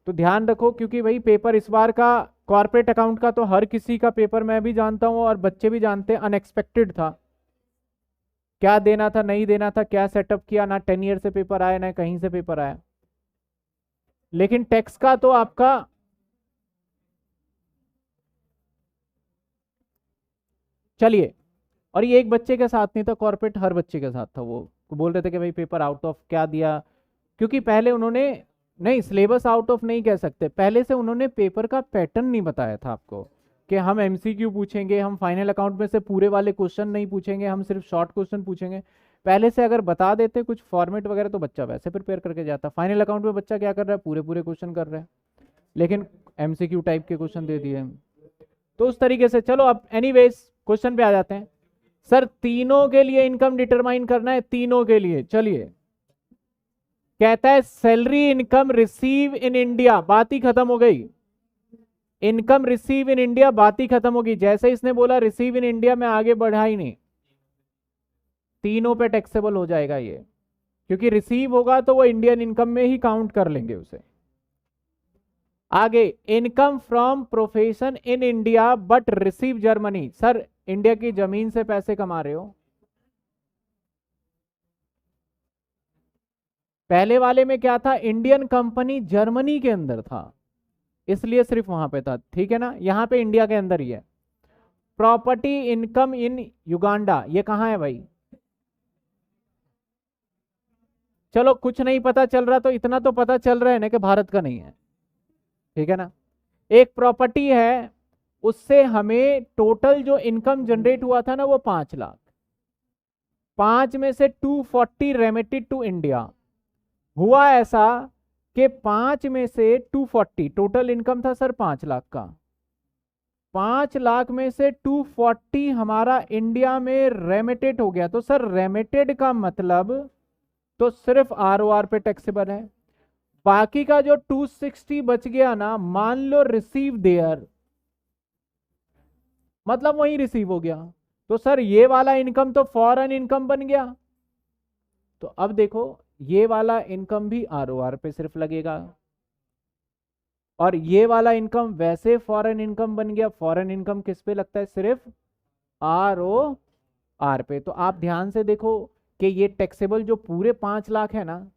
S1: तो ध्यान रखो, क्योंकि भाई पेपर इस बार का कॉर्पोरेट अकाउंट का तो हर किसी का पेपर मैं भी जानता हूँ और बच्चे भी जानते हैं, अनएक्सपेक्टेड था। क्या देना था नहीं देना था, क्या सेटअप किया, ना 10 ईयर से पेपर आया ना कहीं से पेपर आया। लेकिन टैक्स का तो आपका, चलिए, और ये एक बच्चे के साथ नहीं था कॉर्पोरेट, हर बच्चे के साथ था। वो बोल रहे थे कि भाई पेपर आउट ऑफ क्या दिया, क्योंकि पहले उन्होंने, नहीं सिलेबस आउट ऑफ नहीं कह सकते, पहले से उन्होंने पेपर का पैटर्न नहीं बताया था आपको कि हम एमसीक्यू पूछेंगे, हम फाइनल अकाउंट में से पूरे वाले क्वेश्चन नहीं पूछेंगे, हम सिर्फ शॉर्ट क्वेश्चन पूछेंगे। पहले से अगर बता देते कुछ फॉर्मेट वगैरह तो बच्चा वैसे प्रिपेयर करके जाता। फाइनल अकाउंट में बच्चा क्या कर रहा है, पूरे पूरे क्वेश्चन कर रहा है, लेकिन एमसीक्यू टाइप के क्वेश्चन दे दिए। तो उस तरीके से चलो, अब एनीवेज क्वेश्चन पे आ जाते हैं। सर तीनों के लिए इनकम डिटरमाइन करना है, तीनों के लिए। चलिए, कहता है salary income receive in India, बात ही खत्म हो गई। इनकम रिसीव इन इंडिया, बात ही खत्म होगी। जैसे इसने बोला रिसीव इन इंडिया, में आगे बढ़ा ही नहीं, तीनों पे टैक्सेबल हो जाएगा ये, क्योंकि रिसीव होगा तो वो इंडियन इनकम में ही काउंट कर लेंगे उसे। आगे, income from profession in India but receive Germany. Sir India की जमीन से पैसे कमा रहे हो, पहले वाले में क्या था, इंडियन कंपनी जर्मनी के अंदर था, इसलिए सिर्फ वहां पे था। ठीक है ना, यहां पे इंडिया के अंदर ही है। प्रॉपर्टी इनकम इन युगांडा, ये कहां है भाई? चलो कुछ नहीं पता चल रहा तो इतना तो पता चल रहा है ना कि भारत का नहीं है। ठीक है ना। एक प्रॉपर्टी है, उससे हमें टोटल जो इनकम जनरेट हुआ था ना वो 5 लाख, 5 में से 240 रेमिटेड टू इंडिया। हुआ ऐसा कि 5 में से 240 टोटल इनकम था सर 5 लाख का, 5 लाख में से 240 हमारा इंडिया में रेमिटेड हो गया। तो सर रेमिटेड का मतलब तो सिर्फ आरओआर पे टैक्सेबल है। बाकी का जो 260 बच गया ना, मान लो रिसीव देयर, मतलब वही रिसीव हो गया, तो सर ये वाला इनकम तो फॉरेन इनकम बन गया। तो अब देखो, ये वाला इनकम भी आरओआर पे सिर्फ लगेगा, और ये वाला इनकम वैसे फॉरेन इनकम बन गया। फॉरेन इनकम किस पे लगता है? सिर्फ आर ओ आर पे। तो आप ध्यान से देखो कि ये टैक्सेबल जो पूरे 5 लाख है ना,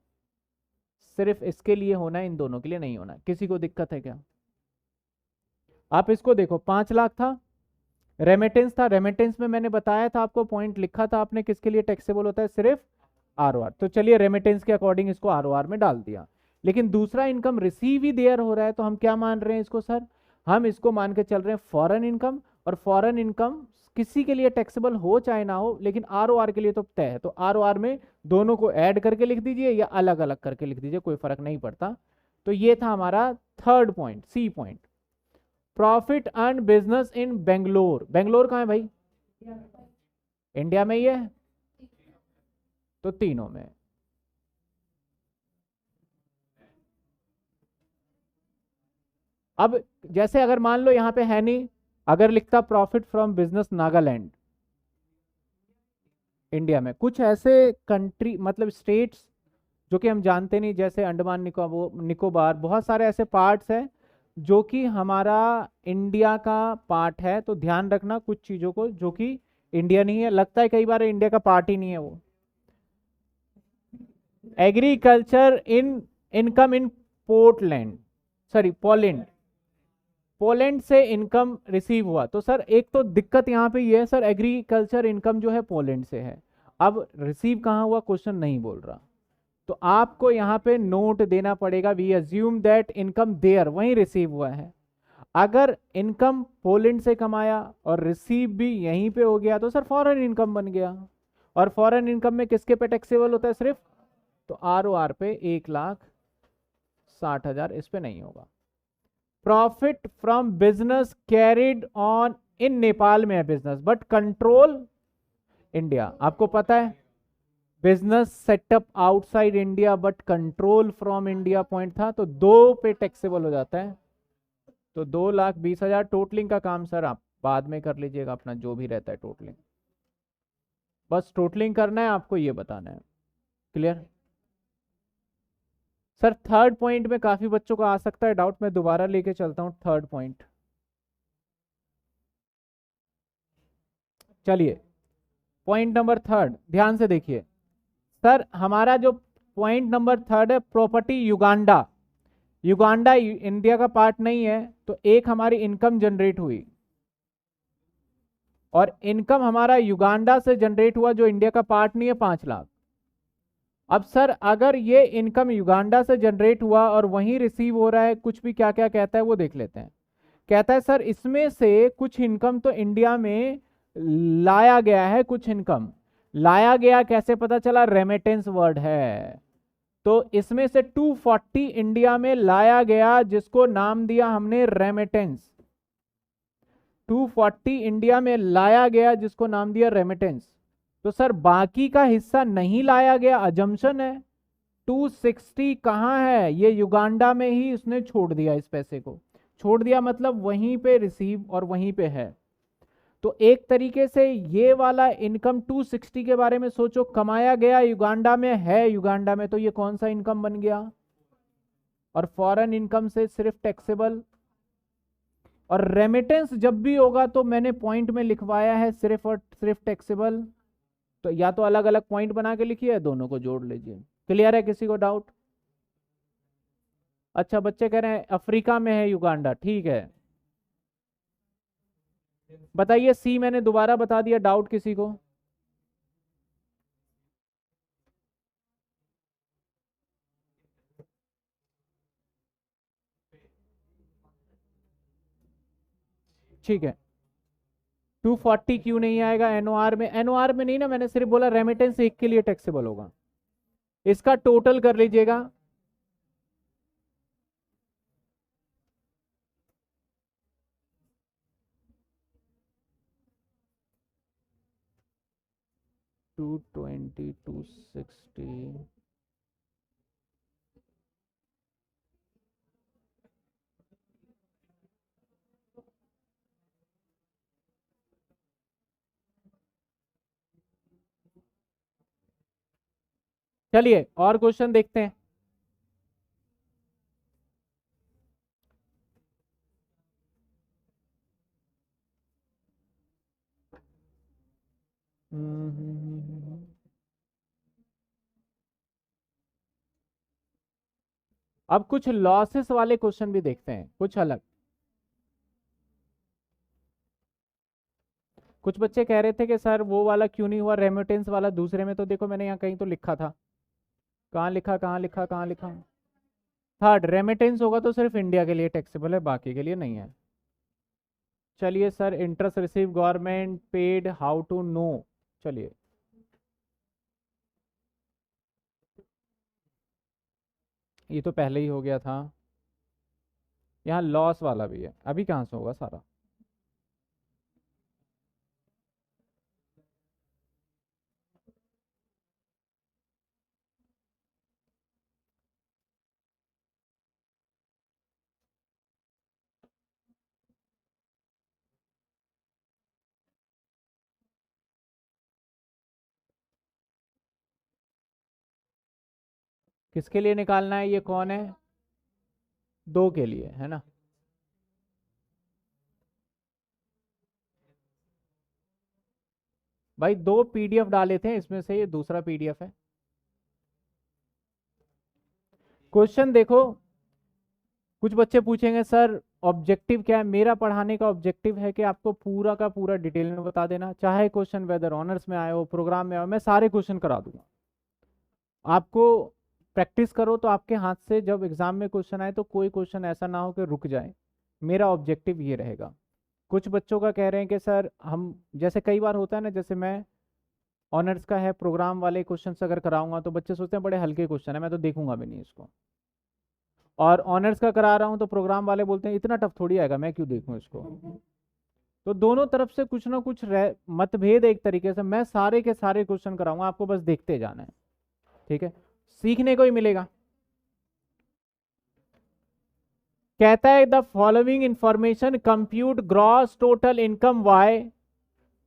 S1: सिर्फ इसके लिए होना है, इन दोनों के लिए नहीं होना। किसी को दिक्कत है क्या? आप इसको देखो, 5 लाख था, रेमिटेंस था, रेमिटेंस में मैंने बताया था आपको, पॉइंट लिखा था आपने, किसके लिए टैक्सेबल होता है? सिर्फ आरओआर। तो चलिए रेमिटेंस के अकॉर्डिंग इसको आरओआर में डाल दिया। लेकिन दूसरा इनकम रिसीव ही देयर हो रहा है, तो हम क्या मान रहे हैं इसको सर? हम इसको मान के चल रहे हैं फॉरेन इनकम। और फॉरेन इनकम किसी के लिए टैक्सेबल हो चाहे ना हो, लेकिन आरओआर के लिए तो तय है। तो आरओआर में दोनों को ऐड करके लिख दीजिए या अलग अलग करके लिख दीजिए, कोई फर्क नहीं पड़ता। तो ये था हमारा third point, C point. Profit earn business in Bangalore. Bangalore कहाँ है भाई? इंडिया में ही है, तो तीनों में। अब जैसे अगर मान लो यहां पे है नहीं, अगर लिखता profit from business Nagaland, India में कुछ ऐसे कंट्री मतलब स्टेट्स जो कि हम जानते नहीं, जैसे अंडमान निकोबार, बहुत सारे ऐसे पार्ट्स हैं जो कि हमारा इंडिया का पार्ट है। तो ध्यान रखना कुछ चीजों को जो कि इंडिया नहीं है, लगता है कई बार इंडिया का पार्ट ही नहीं है वो। Agriculture in income in Portland, sorry Poland, Poland से इनकम रिसीव हुआ। तो सर एक तो दिक्कत यहाँ पे ये है सर, एग्रीकल्चर इनकम जो है पोलैंड से है। अब रिसीव कहाँ हुआ क्वेश्चन नहीं बोल रहा, तो आपको यहाँ पे नोट देना पड़ेगा, we assume that income there, वहीं रिसीव हुआ है। अगर इनकम पोलैंड से कमाया और रिसीव भी यहीं पे हो गया, तो सर फॉरेन इनकम बन गया। और फॉरेन इनकम में किसके पे टैक्सेबल होता है? सिर्फ, तो आरओआर पे 1,60,000 इस पे नहीं होगा। Profit from business carried on इन, नेपाल में है बिजनेस बट कंट्रोल इंडिया, आपको पता है। Business setup outside India but control from India point था, तो 2 पे टैक्सेबल हो जाता है। तो 2,20,000 टोटलिंग का काम सर आप बाद में कर लीजिएगा, अपना जो भी रहता है टोटलिंग, बस टोटलिंग करना है आपको, ये बताना है। क्लियर? सर थर्ड पॉइंट में काफी बच्चों को आ सकता है डाउट, मैं दोबारा लेके चलता हूँ थर्ड पॉइंट। चलिए, पॉइंट नंबर थर्ड ध्यान से देखिए सर। हमारा जो पॉइंट नंबर थर्ड है, प्रॉपर्टी युगांडा। युगांडा इंडिया का पार्ट नहीं है, तो एक हमारी इनकम जनरेट हुई, और इनकम हमारा युगांडा से जनरेट हुआ जो इंडिया का पार्ट नहीं है, 5 लाख। अब सर अगर ये इनकम युगांडा से जनरेट हुआ और वहीं रिसीव हो रहा है, कुछ भी क्या क्या कहता है वो देख लेते हैं। कहता है सर इसमें से कुछ इनकम तो इंडिया में लाया गया है, कुछ इनकम लाया गया, कैसे पता चला? रेमिटेंस वर्ड है। तो इसमें से 240 इंडिया में लाया गया, जिसको नाम दिया हमने रेमिटेंस। 240 इंडिया में लाया गया जिसको नाम दिया रेमिटेंस। तो सर बाकी का हिस्सा नहीं लाया गया, अजम्पशन है। 260 कहाँ है? ये युगांडा में ही उसने छोड़ दिया, इस पैसे को छोड़ दिया, मतलब वहीं पे रिसीव और वहीं पे है। तो एक तरीके से ये वाला इनकम 260 के बारे में सोचो, कमाया गया युगांडा में है, युगांडा में, तो ये कौन सा इनकम बन गया? और फॉरेन इनकम से सिर्फ टैक्सेबल। और रेमिटेंस जब भी होगा तो मैंने पॉइंट में लिखवाया है सिर्फ और सिर्फ टैक्सेबल। तो या तो अलग अलग पॉइंट बना के लिखिए, दोनों को जोड़ लीजिए। क्लियर है किसी को डाउट? अच्छा, बच्चे कह रहे हैं अफ्रीका में है युगांडा, ठीक है। बताइए, सी मैंने दोबारा बता दिया, डाउट किसी को? ठीक है, 240 क्यों नहीं आएगा एनओआर में? एनओआर में नहीं ना, मैंने सिर्फ बोला रेमिटेंस एक के लिए टैक्सेबल होगा। इसका टोटल कर लीजिएगा, टू 260। चलिए और क्वेश्चन देखते हैं। अब कुछ लॉसेस वाले क्वेश्चन भी देखते हैं, कुछ अलग। कुछ बच्चे कह रहे थे कि सर वो वाला क्यों नहीं हुआ रेमिटेंस वाला दूसरे में, तो देखो मैंने यहाँ कहीं तो लिखा था, कहाँ लिखा, कहाँ लिखा, कहाँ लिखा? थर्ड, रेमिटेंस होगा तो सिर्फ इंडिया के लिए टैक्सेबल है, बाकी के लिए नहीं है। चलिए sir, interest receive government paid, how to know? चलिए, ये तो पहले ही हो गया था। यहाँ लॉस वाला भी है, अभी कहाँ से होगा सारा? किसके लिए निकालना है? ये कौन है? दो के लिए है ना? भाई दो पीडीएफ डाले थे, इसमें से ये दूसरा पीडीएफ है। क्वेश्चन देखो, कुछ बच्चे पूछेंगे सर ऑब्जेक्टिव क्या है? मेरा पढ़ाने का ऑब्जेक्टिव है कि आपको पूरा का पूरा डिटेल में बता देना, चाहे क्वेश्चन वेदर ऑनर्स में आए हो, प्रोग्राम में आए हो, मैं सारे क्वेश्चन करा दूंगा आपको। प्रैक्टिस करो तो आपके हाथ से जब एग्जाम में क्वेश्चन आए तो कोई क्वेश्चन ऐसा ना हो कि रुक जाए। मेरा ऑब्जेक्टिव ये रहेगा। कुछ बच्चों का कह रहे हैं कि सर हम, जैसे कई बार होता है ना, जैसे मैं ऑनर्स का है, प्रोग्राम वाले क्वेश्चन अगर कराऊंगा तो बच्चे सोचते हैं बड़े हल्के क्वेश्चन है, मैं तो देखूंगा भी नहीं इसको। और ऑनर्स का करा रहा हूँ तो प्रोग्राम वाले बोलते हैं इतना टफ थोड़ी आएगा, मैं क्यों देखूं इसको। तो दोनों तरफ से कुछ ना कुछ मतभेद। एक तरीके से मैं सारे के सारे क्वेश्चन कराऊंगा, आपको बस देखते जाना है, ठीक है? सीखने को ही मिलेगा। कहता है the following information compute gross total income why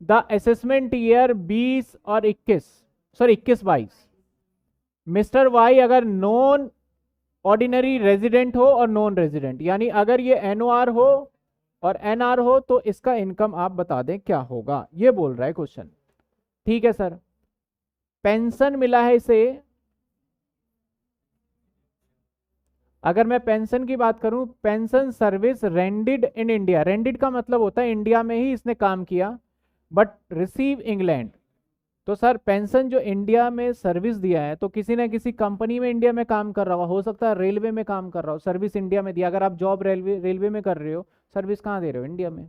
S1: the assessment year 20 और 21, सॉरी 21-22। मिस्टर वाई अगर नॉन ऑर्डिनरी रेजिडेंट हो और नॉन रेजिडेंट, यानी अगर ये एनओआर हो और एनआर हो तो इसका इनकम आप बता दें क्या होगा, ये बोल रहा है क्वेश्चन। ठीक है सर, पेंशन मिला है इसे। अगर मैं पेंशन की बात करूं, pension service rendered in India, rendered का मतलब होता है इंडिया में ही इसने काम किया, बट रिसीव इंग्लैंड। तो सर पेंशन जो इंडिया में सर्विस दिया है, तो किसी ना किसी कंपनी में इंडिया में काम कर रहा हो सकता है रेलवे में काम कर रहा हो, सर्विस इंडिया में दिया। अगर आप जॉब रेलवे में कर रहे हो, सर्विस कहाँ दे रहे हो? इंडिया में।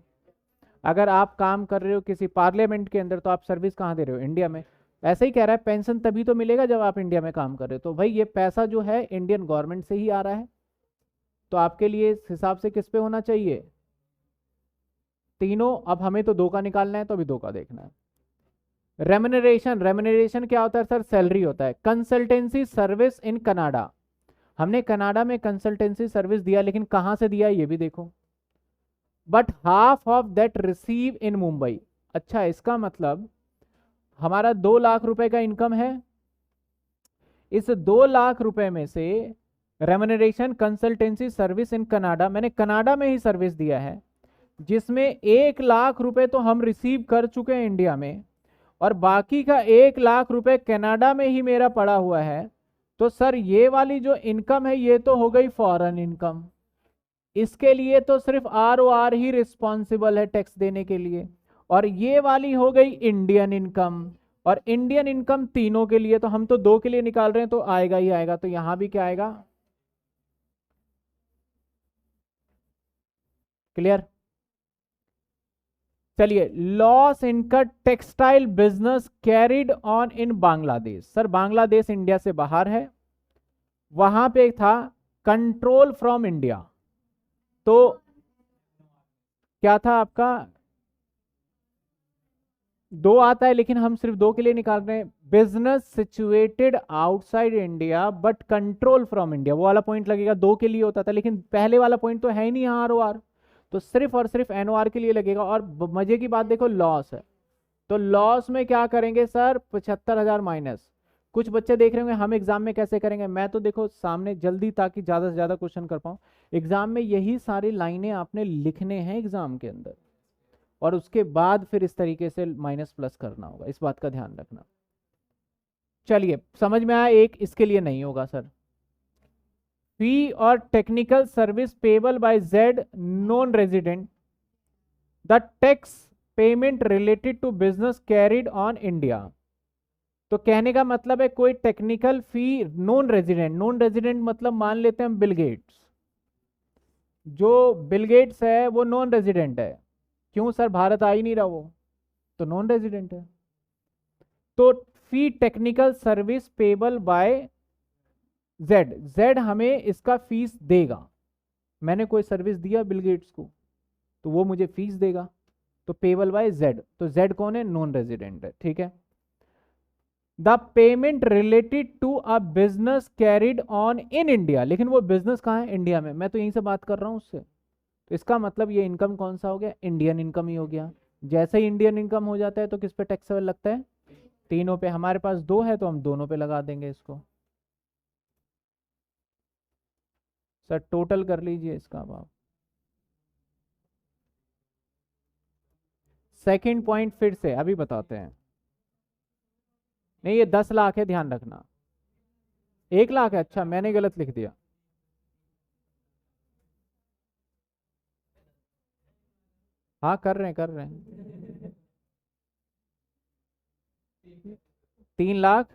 S1: अगर आप काम कर रहे हो किसी पार्लियामेंट के अंदर, तो आप सर्विस कहाँ दे रहे हो? इंडिया में। ऐसे ही कह रहा है पेंशन तभी तो मिलेगा जब आप इंडिया में काम कर रहे हो। तो भाई ये पैसा जो है इंडियन गवर्नमेंट से ही आ रहा है, तो आपके लिए इस हिसाब से किस पे होना चाहिए? तीनों। अब हमें तो दो का निकालना है, तो अभी दो का देखना है। रेमुनरेशन, रेमुनरेशन क्या होता है सर? सैलरी होता है। कंसल्टेंसी सर्विस इन कनाडा, हमने कनाडा में कंसल्टेंसी सर्विस दिया, लेकिन कहां से दिया ये भी देखो। But half of that receive in Mumbai. अच्छा, इसका मतलब हमारा 2 लाख रुपए का इनकम है, इस 2 लाख रुपए में से remuneration consultancy service in Canada, मैंने कनाडा में ही सर्विस दिया है, जिसमें 1 लाख रुपए तो हम रिसीव कर चुके हैं इंडिया में, और बाकी का 1 लाख रुपए कनाडा में ही मेरा पड़ा हुआ है। तो सर ये वाली जो इनकम है ये तो हो गई फॉरेन इनकम, इसके लिए तो सिर्फ आरओआर ही रिस्पॉन्सिबल है टैक्स देने के लिए। और ये वाली हो गई इंडियन इनकम, और इंडियन इनकम तीनों के लिए, तो हम तो दो के लिए निकाल रहे हैं, तो आएगा ही आएगा। तो यहां भी क्या आएगा? क्लियर? चलिए, loss income textile business carried on in Bangladesh. Sir Bangladesh India से बाहर है, वहां पे था कंट्रोल फ्रॉम इंडिया। तो क्या था आपका, दो आता है लेकिन हम सिर्फ दो के लिए निकाल रहे हैं। Business situated outside India but control from India, वो वाला पॉइंट लगेगा, दो के लिए होता था, लेकिन पहले वाला पॉइंट तो है ही नहीं यहाँ ROR, तो सिर्फ और सिर्फ NOR के लिए लगेगा। और मजे की बात देखो, लॉस है, तो लॉस में क्या करेंगे सर, 75,000 माइनस। कुछ बच्चे देख रहे होंगे हम एग्जाम में कैसे करेंगे, मैं तो देखो सामने जल्दी, ताकि ज्यादा से ज्यादा क्वेश्चन कर पाऊं। एग्जाम में यही सारी लाइनें आपने लिखने हैं एग्जाम के अंदर, और उसके बाद फिर इस तरीके से माइनस प्लस करना होगा, इस बात का ध्यान रखना। चलिए समझ में आया, एक इसके लिए नहीं होगा सर। फी और technical service payable by Z non resident, the tax payment related to business carried on India. तो कहने का मतलब है कोई technical fee non resident, non resident मतलब मान लेते हैं हम बिल गेट्स, जो बिल गेट्स है वो नॉन रेजिडेंट है। क्यों सर, भारत आ ही नहीं रहा वो, तो नॉन रेजिडेंट है। तो fee technical service payable by Z, Z हमें इसका फीस देगा। मैंने कोई सर्विस दिया बिल गेट्स को, तो वो मुझे फीस देगा, तो पेबल बाय जेड। तो जेड कौन है, नॉन रेजिडेंट है, ठीक है। The payment related to a business carried on in India, लेकिन वो बिजनेस कहाँ है, इंडिया में, मैं तो यहीं से बात कर रहा हूं उससे। तो इसका मतलब ये इनकम कौन सा हो गया, इंडियन इनकम ही हो गया। जैसे ही इंडियन इनकम हो जाता है तो किस पे टैक्सेबल लगता है, तीनों पे। हमारे पास दो है तो हम दोनों पे लगा देंगे इसको। सर टोटल कर लीजिए इसका अब आप। सेकंड पॉइंट फिर से अभी बताते हैं। नहीं ये 10 लाख है, ध्यान रखना। 1 लाख है, अच्छा मैंने गलत लिख दिया। हाँ कर रहे हैं, कर रहे हैं। 3 लाख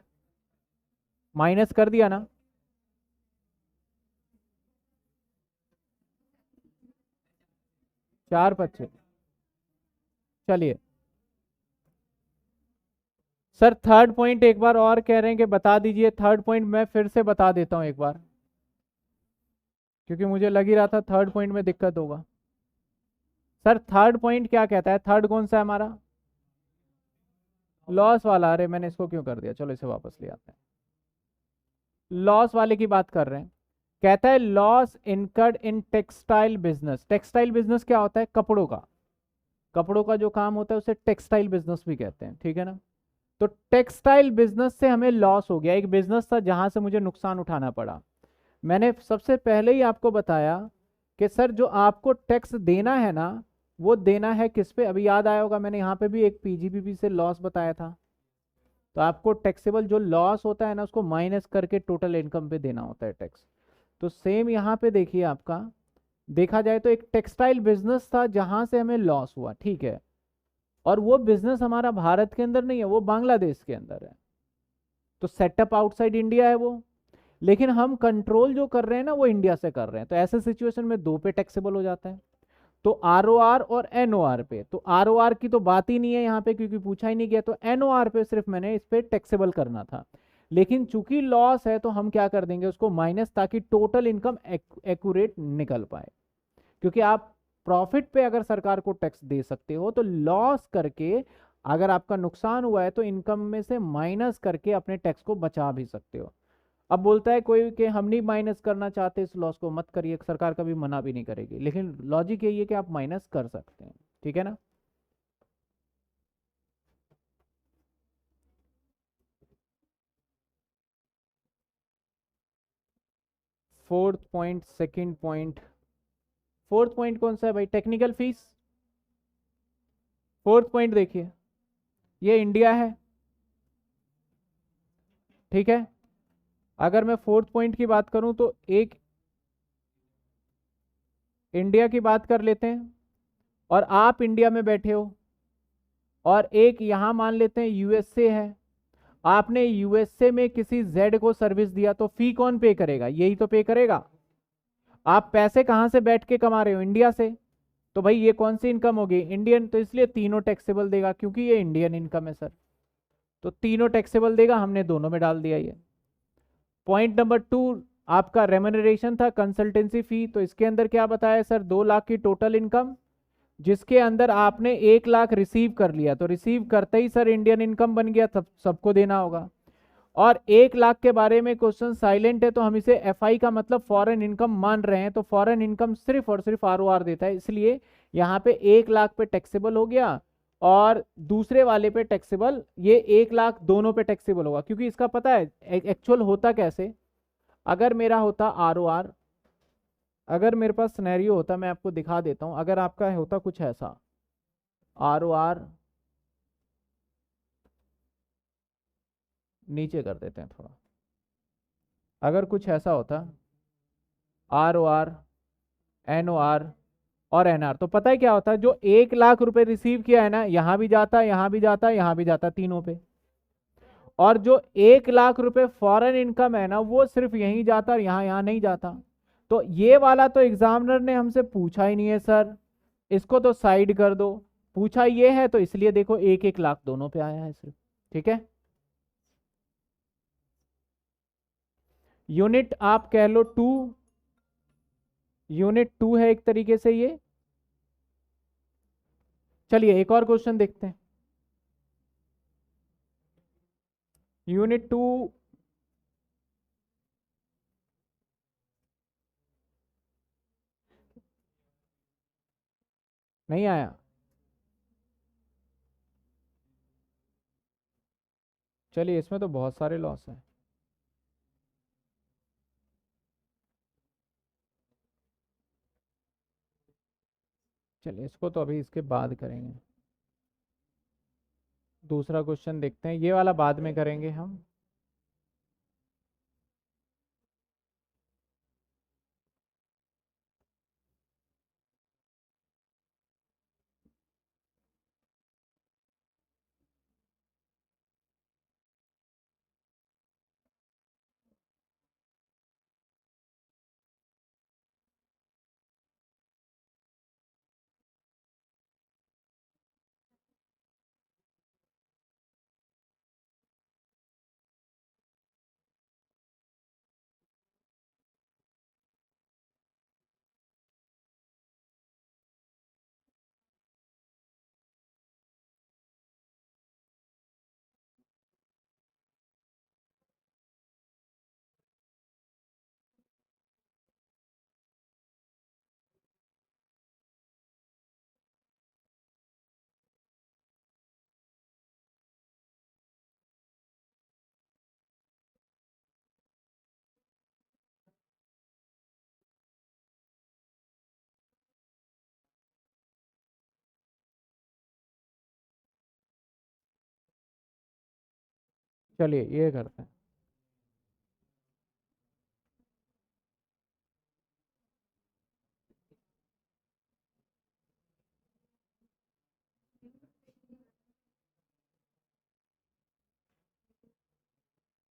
S1: माइनस कर दिया ना, 4 25। चलिए सर थर्ड पॉइंट एक बार और कह रहे हैं कि बता दीजिए। थर्ड पॉइंट मैं फिर से बता देता हूं एक बार, क्योंकि मुझे लग ही रहा था थर्ड पॉइंट में दिक्कत होगा। सर थर्ड पॉइंट क्या कहता है, थर्ड कौन सा है हमारा, लॉस वाला। अरे मैंने इसको क्यों कर दिया, चलो इसे वापस ले आते हैं। लॉस वाले की बात कर रहे हैं। कहता है loss incurred in textile business. Textile business क्या होता है, कपड़ों का, कपड़ों का जो काम होता है उसे टेक्सटाइल बिजनेस भी कहते हैं, ठीक है ना। तो टेक्सटाइल बिजनेस से हमें लॉस हो गया, एक बिजनेस था जहां से मुझे नुकसान उठाना पड़ा। मैंने सबसे पहले ही आपको बताया कि सर जो आपको टैक्स देना है ना, वो देना है किस पे, अभी याद आया होगा मैंने यहाँ पे भी एक PGBP से लॉस बताया था। तो आपको टैक्सेबल जो लॉस होता है ना, उसको माइनस करके टोटल इनकम पे देना होता है टैक्स। तो सेम यहाँ पे देखिए आपका, देखा जाए तो एक टेक्सटाइल बिजनेस था जहां से हमें लॉस हुआ, ठीक है। और वो बिजनेस हमारा भारत के अंदर नहीं है, वो बांग्लादेश के अंदर है। तो सेटअप आउटसाइड इंडिया है वो, लेकिन हम कंट्रोल जो कर रहे हैं ना वो इंडिया से कर रहे हैं। तो ऐसे सिचुएशन में दो पे टैक्सेबल हो जाता है, तो ROR और NOR पे। तो ROR की तो बात ही नहीं है यहाँ पे, क्योंकि पूछा ही नहीं गया। तो NOR पे सिर्फ मैंने इस पे टैक्सेबल करना था, लेकिन चूंकि लॉस है तो हम क्या कर देंगे उसको माइनस, ताकि टोटल इनकम एक्यूरेट निकल पाए। क्योंकि आप प्रॉफिट पे अगर सरकार को टैक्स दे सकते हो, तो लॉस करके अगर आपका नुकसान हुआ है तो इनकम में से माइनस करके अपने टैक्स को बचा भी सकते हो। अब बोलता है कोई कि हम नहीं माइनस करना चाहते इस लॉस को, मत करिए, सरकार कभी मना भी नहीं करेगी, लेकिन लॉजिक यही है कि आप माइनस कर सकते हैं, ठीक है ना। Fourth point, second point, fourth point कौन सा है भाई, टेक्निकल फीस। फोर्थ पॉइंट देखिए, ये इंडिया है, ठीक है। अगर मैं फोर्थ पॉइंट की बात करूं तो एक इंडिया की बात कर लेते हैं, और आप इंडिया में बैठे हो, और एक यहां मान लेते हैं USA है। आपने USA में किसी जेड को सर्विस दिया, तो फी कौन पे करेगा, यही तो पे करेगा। आप पैसे कहां से बैठ के कमा रहे हो, इंडिया से। तो भाई ये कौन सी इनकम होगी? इंडियन, तो इसलिए तीनों टैक्सेबल देगा क्योंकि ये इंडियन इनकम है सर, तो तीनों टैक्सेबल देगा, हमने दोनों में डाल दिया ये। पॉइंट नंबर 2 आपका रेम्यूनरेशन था, कंसल्टेंसी फी, तो इसके अंदर क्या बताया सर? 2 लाख की टोटल इनकम, जिसके अंदर आपने 1 लाख रिसीव कर लिया, तो रिसीव करते ही सर इंडियन इनकम बन गया, तब सबको देना होगा। और 1 लाख के बारे में क्वेश्चन साइलेंट है, तो हम इसे एफआई का मतलब फॉरेन इनकम मान रहे हैं, तो फॉरेन इनकम सिर्फ और सिर्फ आरओआर देता है, इसलिए यहाँ पे 1 लाख पे टैक्सेबल हो गया और दूसरे वाले पे टैक्सेबल, ये 1 लाख दोनों पे टैक्सेबल होगा, क्योंकि इसका पता है एक्चुअल होता कैसे। अगर मेरा होता आरओआर, अगर मेरे पास सिनेरियो होता, मैं आपको दिखा देता हूं, अगर आपका होता कुछ ऐसा, आरओआर नीचे कर देते हैं थोड़ा, अगर कुछ ऐसा होता आरओआर, एनओआर और एनआर, तो पता है क्या होता है? जो 1 लाख रुपए रिसीव किया है ना, यहां भी जाता, यहां भी जाता, यहां भी जाता, तीनों पे। और जो 1 लाख रुपए फॉरेन इनकम है ना, वो सिर्फ यहीं जाता और यहां यहां नहीं जाता। तो ये वाला तो एग्जामिनर ने हमसे पूछा ही नहीं है सर, इसको तो साइड कर दो। पूछा ये है तो इसलिए देखो 1 1 लाख दोनों पे आया है सिर्फ। ठीक है, यूनिट आप कह लो 2, यूनिट 2 है एक तरीके से ये। चलिए एक और क्वेश्चन देखते हैं, यूनिट 2। नहीं आया? चलिए, इसमें तो बहुत सारे लॉस हैं। चलिए इसको तो अभी इसके बाद करेंगे, दूसरा क्वेश्चन देखते हैं, ये वाला बाद में करेंगे हम। चलिए ये करते हैं,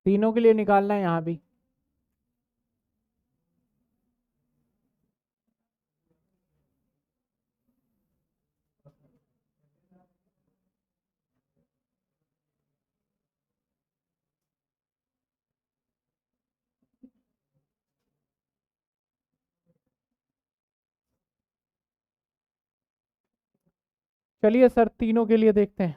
S1: तीनों के लिए निकालना है यहाँ भी। चलिए सर तीनों के लिए देखते हैं।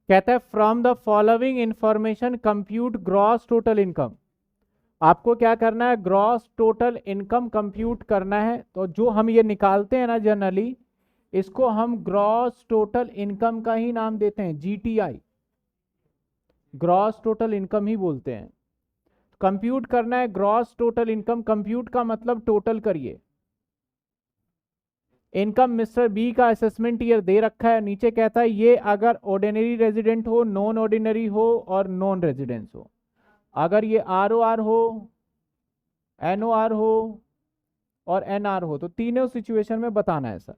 S1: कहता है from the following information compute gross total income. आपको क्या करना है? ग्रॉस टोटल इनकम कंप्यूट करना है। तो जो हम ये निकालते हैं ना जनरली, इसको हम ग्रॉस टोटल इनकम का ही नाम देते हैं, जीटीआई, ग्रॉस टोटल इनकम ही बोलते हैं। कंप्यूट करना है ग्रॉस टोटल इनकम, कंप्यूट का मतलब टोटल करिए। इनकम मिस्टर बी का असेसमेंट ईयर दे रखा है, नीचे कहता है ये अगर ऑर्डिनरी रेजिडेंट हो, नॉन ऑर्डिनरी हो और नॉन रेजिडेंस हो। अगर ये आरओआर हो, एनओआर हो और एनआर हो, तो तीनों सिचुएशन में बताना है सर।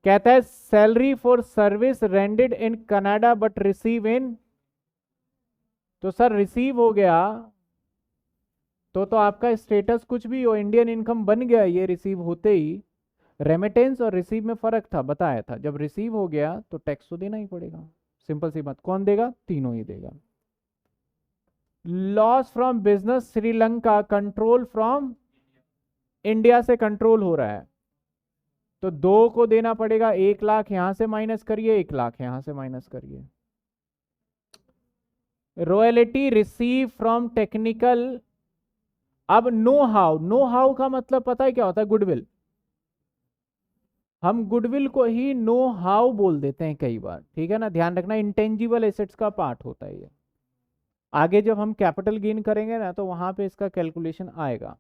S1: कहता है salary for service rendered in Canada but receive in, तो सर रिसीव हो गया तो आपका स्टेटस कुछ भी हो, इंडियन इनकम बन गया ये रिसीव होते ही। रेमिटेंस और रिसीव में फर्क था, बताया था, जब रिसीव हो गया तो टैक्स तो देना ही पड़ेगा। सिंपल सी बात, कौन देगा? तीनों ही देगा। Loss from business Sri Lanka control from India से कंट्रोल हो रहा है, तो 2 को देना पड़ेगा। 1 लाख यहां से माइनस करिए, 1 लाख यहां से माइनस करिए। Royalty receive from technical. अब नो हाउ, नो हाउ का मतलब पता है क्या होता है? गुडविल। हम गुडविल को ही नो हाउ बोल देते हैं कई बार, ठीक है ना, ध्यान रखना, इंटेंजिबल एसेट्स का पार्ट होता है ये। आगे जब हम कैपिटल गेन करेंगे ना तो वहां पे इसका कैलकुलेशन आएगा।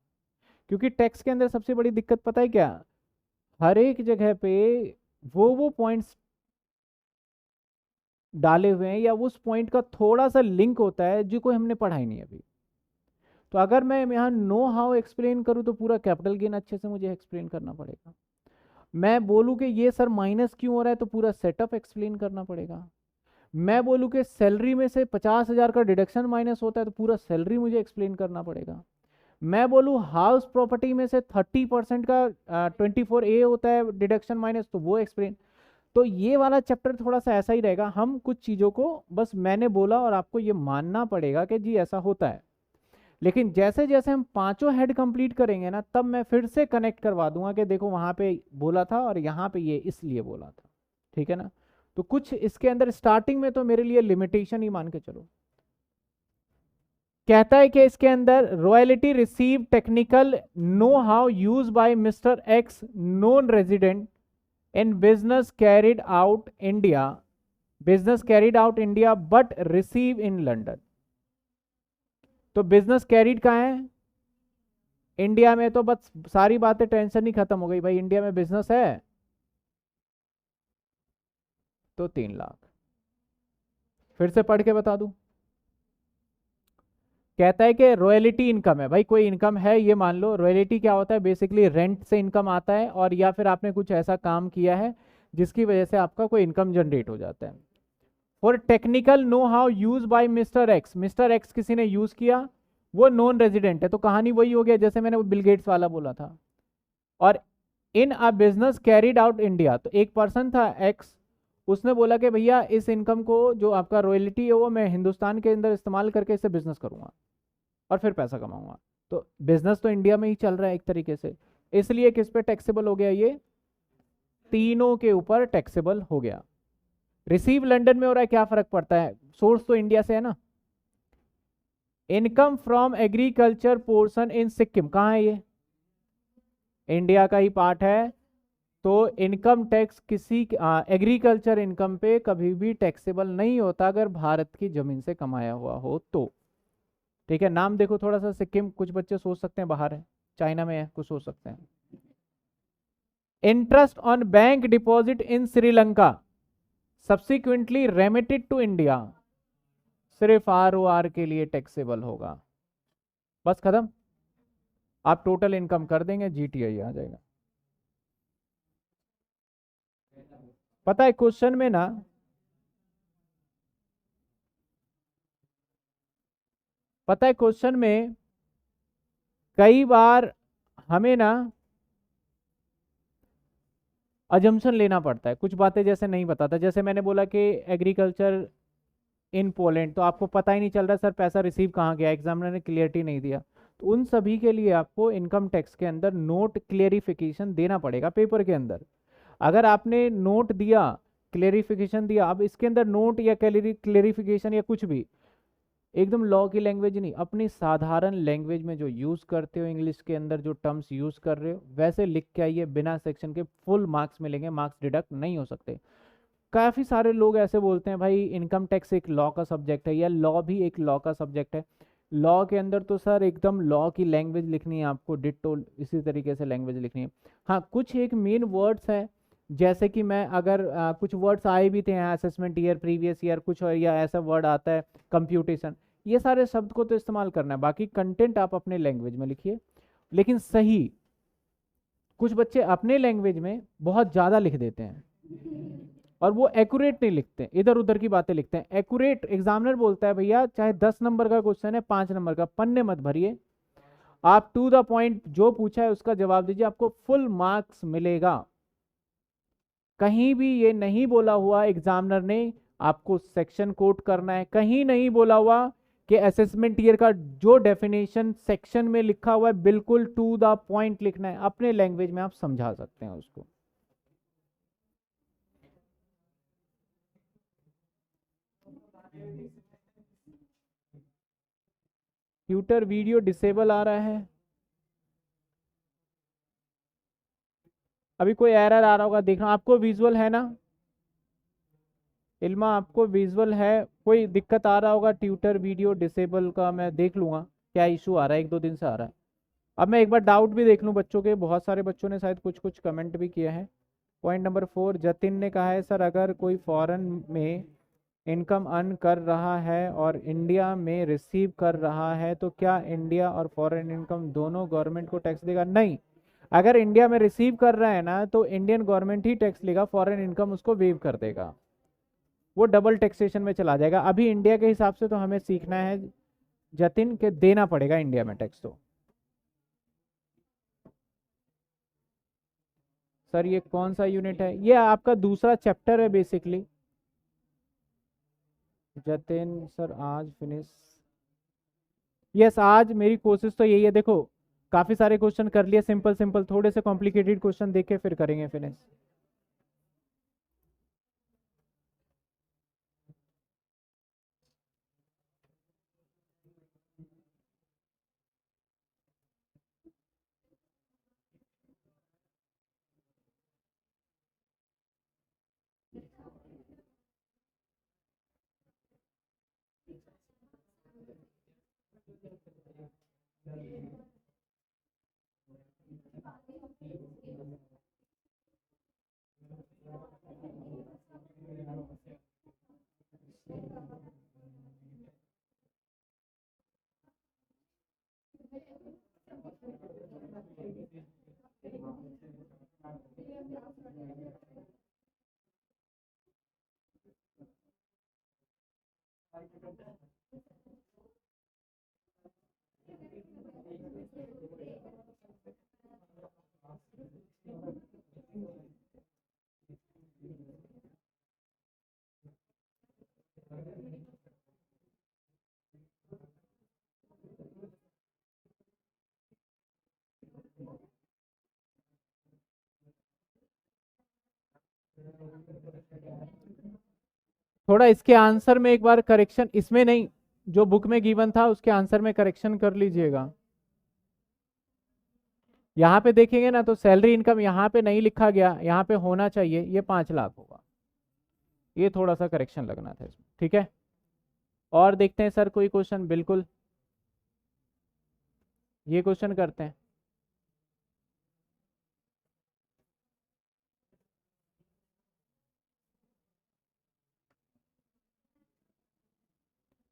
S1: क्योंकि टैक्स के अंदर सबसे बड़ी दिक्कत पता है क्या? हर एक जगह पे वो पॉइंट्स डाले हुए हैं या उस पॉइंट का थोड़ा सा लिंक होता है जो कोई हमने पढ़ा ही नहीं अभी। तो अगर मैं यहाँ नो हाउ एक्सप्लेन करूँ तो पूरा कैपिटल गेन अच्छे से मुझे एक्सप्लेन करना पड़ेगा। मैं बोलूँ कि ये सर माइनस क्यों हो रहा है तो पूरा सेटअप एक्सप्लेन करना पड़ेगा। मैं बोलूँ कि सैलरी में से 50,000 का डिडक्शन माइनस होता है तो पूरा सैलरी मुझे एक्सप्लेन करना पड़ेगा। मैं बोलूँ हाउस प्रॉपर्टी में से 30% का 24A होता है डिडक्शन माइनस, तो वो एक्सप्लेन। तो ये वाला चैप्टर थोड़ा सा ऐसा ही रहेगा, हम कुछ चीज़ों को बस मैंने बोला और आपको ये मानना पड़ेगा कि जी ऐसा होता है। लेकिन जैसे जैसे हम पांचों हेड कंप्लीट करेंगे ना तब मैं फिर से कनेक्ट करवा दूंगा कि देखो वहां पे बोला था और यहाँ पे ये इसलिए बोला था, ठीक है ना। तो कुछ इसके अंदर स्टार्टिंग में तो मेरे लिए लिमिटेशन ही मान के चलो। कहता है कि इसके अंदर royalty receive technical know how use by mister x non resident in business carried out India, business carried out India but receive in London. तो बिजनेस कैरिड कहाँ है? इंडिया में। तो बस सारी बातें टेंशन ही खत्म हो गई भाई, इंडिया में बिजनेस है तो 3 लाख। फिर से पढ़ के बता दूं। कहता है कि रॉयल्टी इनकम है भाई, कोई इनकम है ये मान लो। रॉयल्टी क्या होता है? बेसिकली रेंट से इनकम आता है, और या फिर आपने कुछ ऐसा काम किया है जिसकी वजह से आपका कोई इनकम जनरेट हो जाता है। For technical know how use by mister x, mister x किसी ने यूज किया, वो नॉन रेजिडेंट है, तो कहानी वही हो गया जैसे मैंने बिल गेट्स वाला बोला था। और in a business carried out India, तो एक पर्सन था एक्स, उसने बोला कि भैया इस इनकम को जो आपका रॉयल्टी है वो मैं हिंदुस्तान के अंदर इस्तेमाल करके इससे बिजनेस करूंगा और फिर पैसा कमाऊंगा। तो बिजनेस तो इंडिया में ही चल रहा है एक तरीके से, इसलिए किस पे टैक्सेबल हो गया? ये तीनों के ऊपर टैक्सेबल हो गया। रिसीव लंदन में हो रहा है, क्या फर्क पड़ता है? सोर्स तो इंडिया से है ना। इनकम फ्रॉम एग्रीकल्चर पोर्शन इन सिक्किम, कहाँ है ये? इंडिया का ही पार्ट है। तो इनकम टैक्स किसी एग्रीकल्चर इनकम पे कभी भी टैक्सेबल नहीं होता अगर भारत की जमीन से कमाया हुआ हो तो, ठीक है। नाम देखो थोड़ा सा, सिक्किम, कुछ बच्चे सोच सकते हैं बाहर है, चाइना में है, कुछ सोच सकते हैं। Interest on bank deposit in Sri Lanka subsequently remitted to India, सिर्फ ROR के लिए टैक्सेबल होगा। बस खत्म। आप टोटल इनकम कर देंगे, GTI आ जाएगा। पता है क्वेश्चन में ना, पता है क्वेश्चन में कई बार हमें ना अजम्पशन लेना पड़ता है, कुछ बातें जैसे नहीं बताता। जैसे मैंने बोला कि एग्रीकल्चर इन पोलैंड, तो आपको पता ही नहीं चल रहा सर पैसा रिसीव कहाँ गया, एग्जामिनर ने क्लियरिटी नहीं दिया। तो उन सभी के लिए आपको इनकम टैक्स के अंदर नोट क्लियरिफिकेशन देना पड़ेगा पेपर के अंदर। अगर आपने नोट दिया, क्लियरिफिकेशन दिया, अब इसके अंदर नोट या क्लियरिफिकेशन या कुछ भी एकदम लॉ की लैंग्वेज नहीं, अपनी साधारण लैंग्वेज में जो यूज़ करते हो, इंग्लिश के अंदर जो टर्म्स यूज़ कर रहे हो वैसे लिख के आइए, बिना सेक्शन के फुल मार्क्स मिलेंगे, मार्क्स डिडक्ट नहीं हो सकते। काफ़ी सारे लोग ऐसे बोलते हैं भाई इनकम टैक्स एक लॉ का सब्जेक्ट है, या लॉ भी एक लॉ का सब्जेक्ट है। लॉ के अंदर तो सर एकदम लॉ की लैंग्वेज लिखनी है आपको, डिट्टो इसी तरीके से लैंग्वेज लिखनी है। हाँ कुछ एक मेन वर्ड्स हैं, जैसे कि मैं अगर कुछ वर्ड्स आए भी थे यहाँ, असेसमेंट ईयर, प्रीवियस ईयर, कुछ और या ऐसा वर्ड आता है कंप्यूटेशन, ये सारे शब्द को तो इस्तेमाल करना है, बाकी कंटेंट आप अपने लैंग्वेज में लिखिए। लेकिन सही, कुछ बच्चे अपने लैंग्वेज में बहुत ज़्यादा लिख देते हैं और वो एक्यूरेट नहीं लिखते, इधर उधर की बातें लिखते हैं। एक्यूरेट एग्जामिनर बोलता है भैया चाहे 10 नंबर का क्वेश्चन है, 5 नंबर का, पन्ने मत भरिए, आप टू द पॉइंट जो पूछा है उसका जवाब दीजिए, आपको फुल मार्क्स मिलेगा। कहीं भी ये नहीं बोला हुआ एग्जामिनर ने आपको सेक्शन कोट करना है, कहीं नहीं बोला हुआ कि असेसमेंट ईयर का जो डेफिनेशन सेक्शन में लिखा हुआ है बिल्कुल टू द पॉइंट लिखना है, अपने लैंग्वेज में आप समझा सकते हैं उसको। ट्यूटर वीडियो डिसेबल आ रहा है, अभी कोई एरर आ रहा होगा देखना। आपको विजुअल है ना इल्मा, आपको विजुअल है? कोई दिक्कत आ रहा होगा ट्यूटर वीडियो डिसेबल का, मैं देख लूंगा क्या इशू आ रहा है, 1-2 दिन से आ रहा है। अब मैं एक बार डाउट भी देख लूं बच्चों के, बहुत सारे बच्चों ने शायद कुछ कुछ कमेंट भी किया है। पॉइंट नंबर 4 जतिन ने कहा है सर अगर कोई फॉरेन में इनकम अर्न कर रहा है और इंडिया में रिसीव कर रहा है तो क्या इंडिया और फॉरेन इनकम दोनों गवर्नमेंट को टैक्स देगा? नहीं, अगर इंडिया में रिसीव कर रहा है ना तो इंडियन गवर्नमेंट ही टैक्स लेगा, फॉरेन इनकम उसको वेव कर देगा, वो डबल टैक्सेशन में चला जाएगा। अभी इंडिया के हिसाब से तो हमें सीखना है जतिन के देना पड़ेगा इंडिया में टैक्स। तो सर ये कौन सा यूनिट है? ये आपका दूसरा चैप्टर है बेसिकली। जतिन सर आज फिनिश, यस आज मेरी कोशिश तो यही है। देखो काफी सारे क्वेश्चन कर लिए सिंपल सिंपल, थोड़े से कॉम्प्लिकेटेड क्वेश्चन देखे फिर करेंगे फिनिश। थोड़ा इसके आंसर में एक बार करेक्शन, इसमें नहीं जो बुक में गिवन था उसके आंसर में करेक्शन कर लीजिएगा। यहाँ पे देखेंगे ना तो सैलरी इनकम यहाँ पे नहीं लिखा गया, यहाँ पे होना चाहिए ये 5 लाख होगा, ये थोड़ा सा करेक्शन लगना था इसमें, ठीक है। और देखते हैं सर कोई क्वेश्चन, बिल्कुल ये क्वेश्चन करते हैं।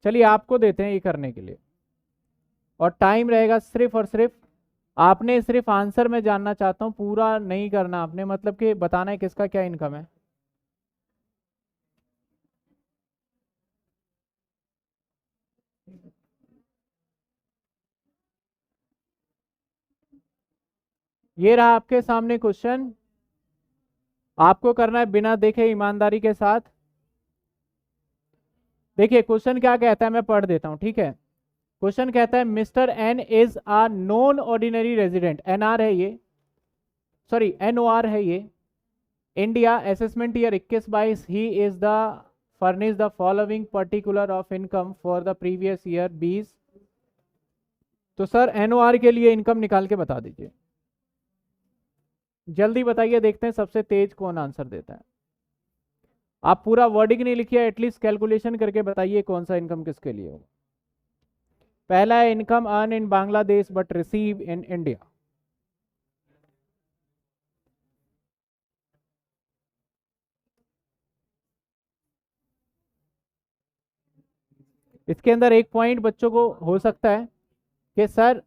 S1: चलिए आपको देते हैं ये करने के लिए, और टाइम रहेगा सिर्फ और सिर्फ, आपने सिर्फ आंसर में जानना चाहता हूं, पूरा नहीं करना आपने, मतलब कि बताना है किसका क्या इनकम है। ये रहा आपके सामने क्वेश्चन, आपको करना है बिना देखे ईमानदारी के साथ। देखिए क्वेश्चन क्या कहता है, मैं पढ़ देता हूं, ठीक है। क्वेश्चन कहता है mister N is a non ordinary resident, NR है ये, सॉरी एनओआर है ये, India assessment year 21-22, he is the furnish the following particular of income for the previous year 20। तो सर एनओआर के लिए इनकम निकाल के बता दीजिए, जल्दी बताइए, देखते हैं सबसे तेज कौन आंसर देता है। आप पूरा वर्डिंग नहीं लिखिए, एटलीस्ट कैलकुलेशन करके बताइए कौन सा इनकम किसके लिए होगा। पहला है income earn in Bangladesh but receive in India. इसके अंदर एक पॉइंट बच्चों को हो सकता है कि sir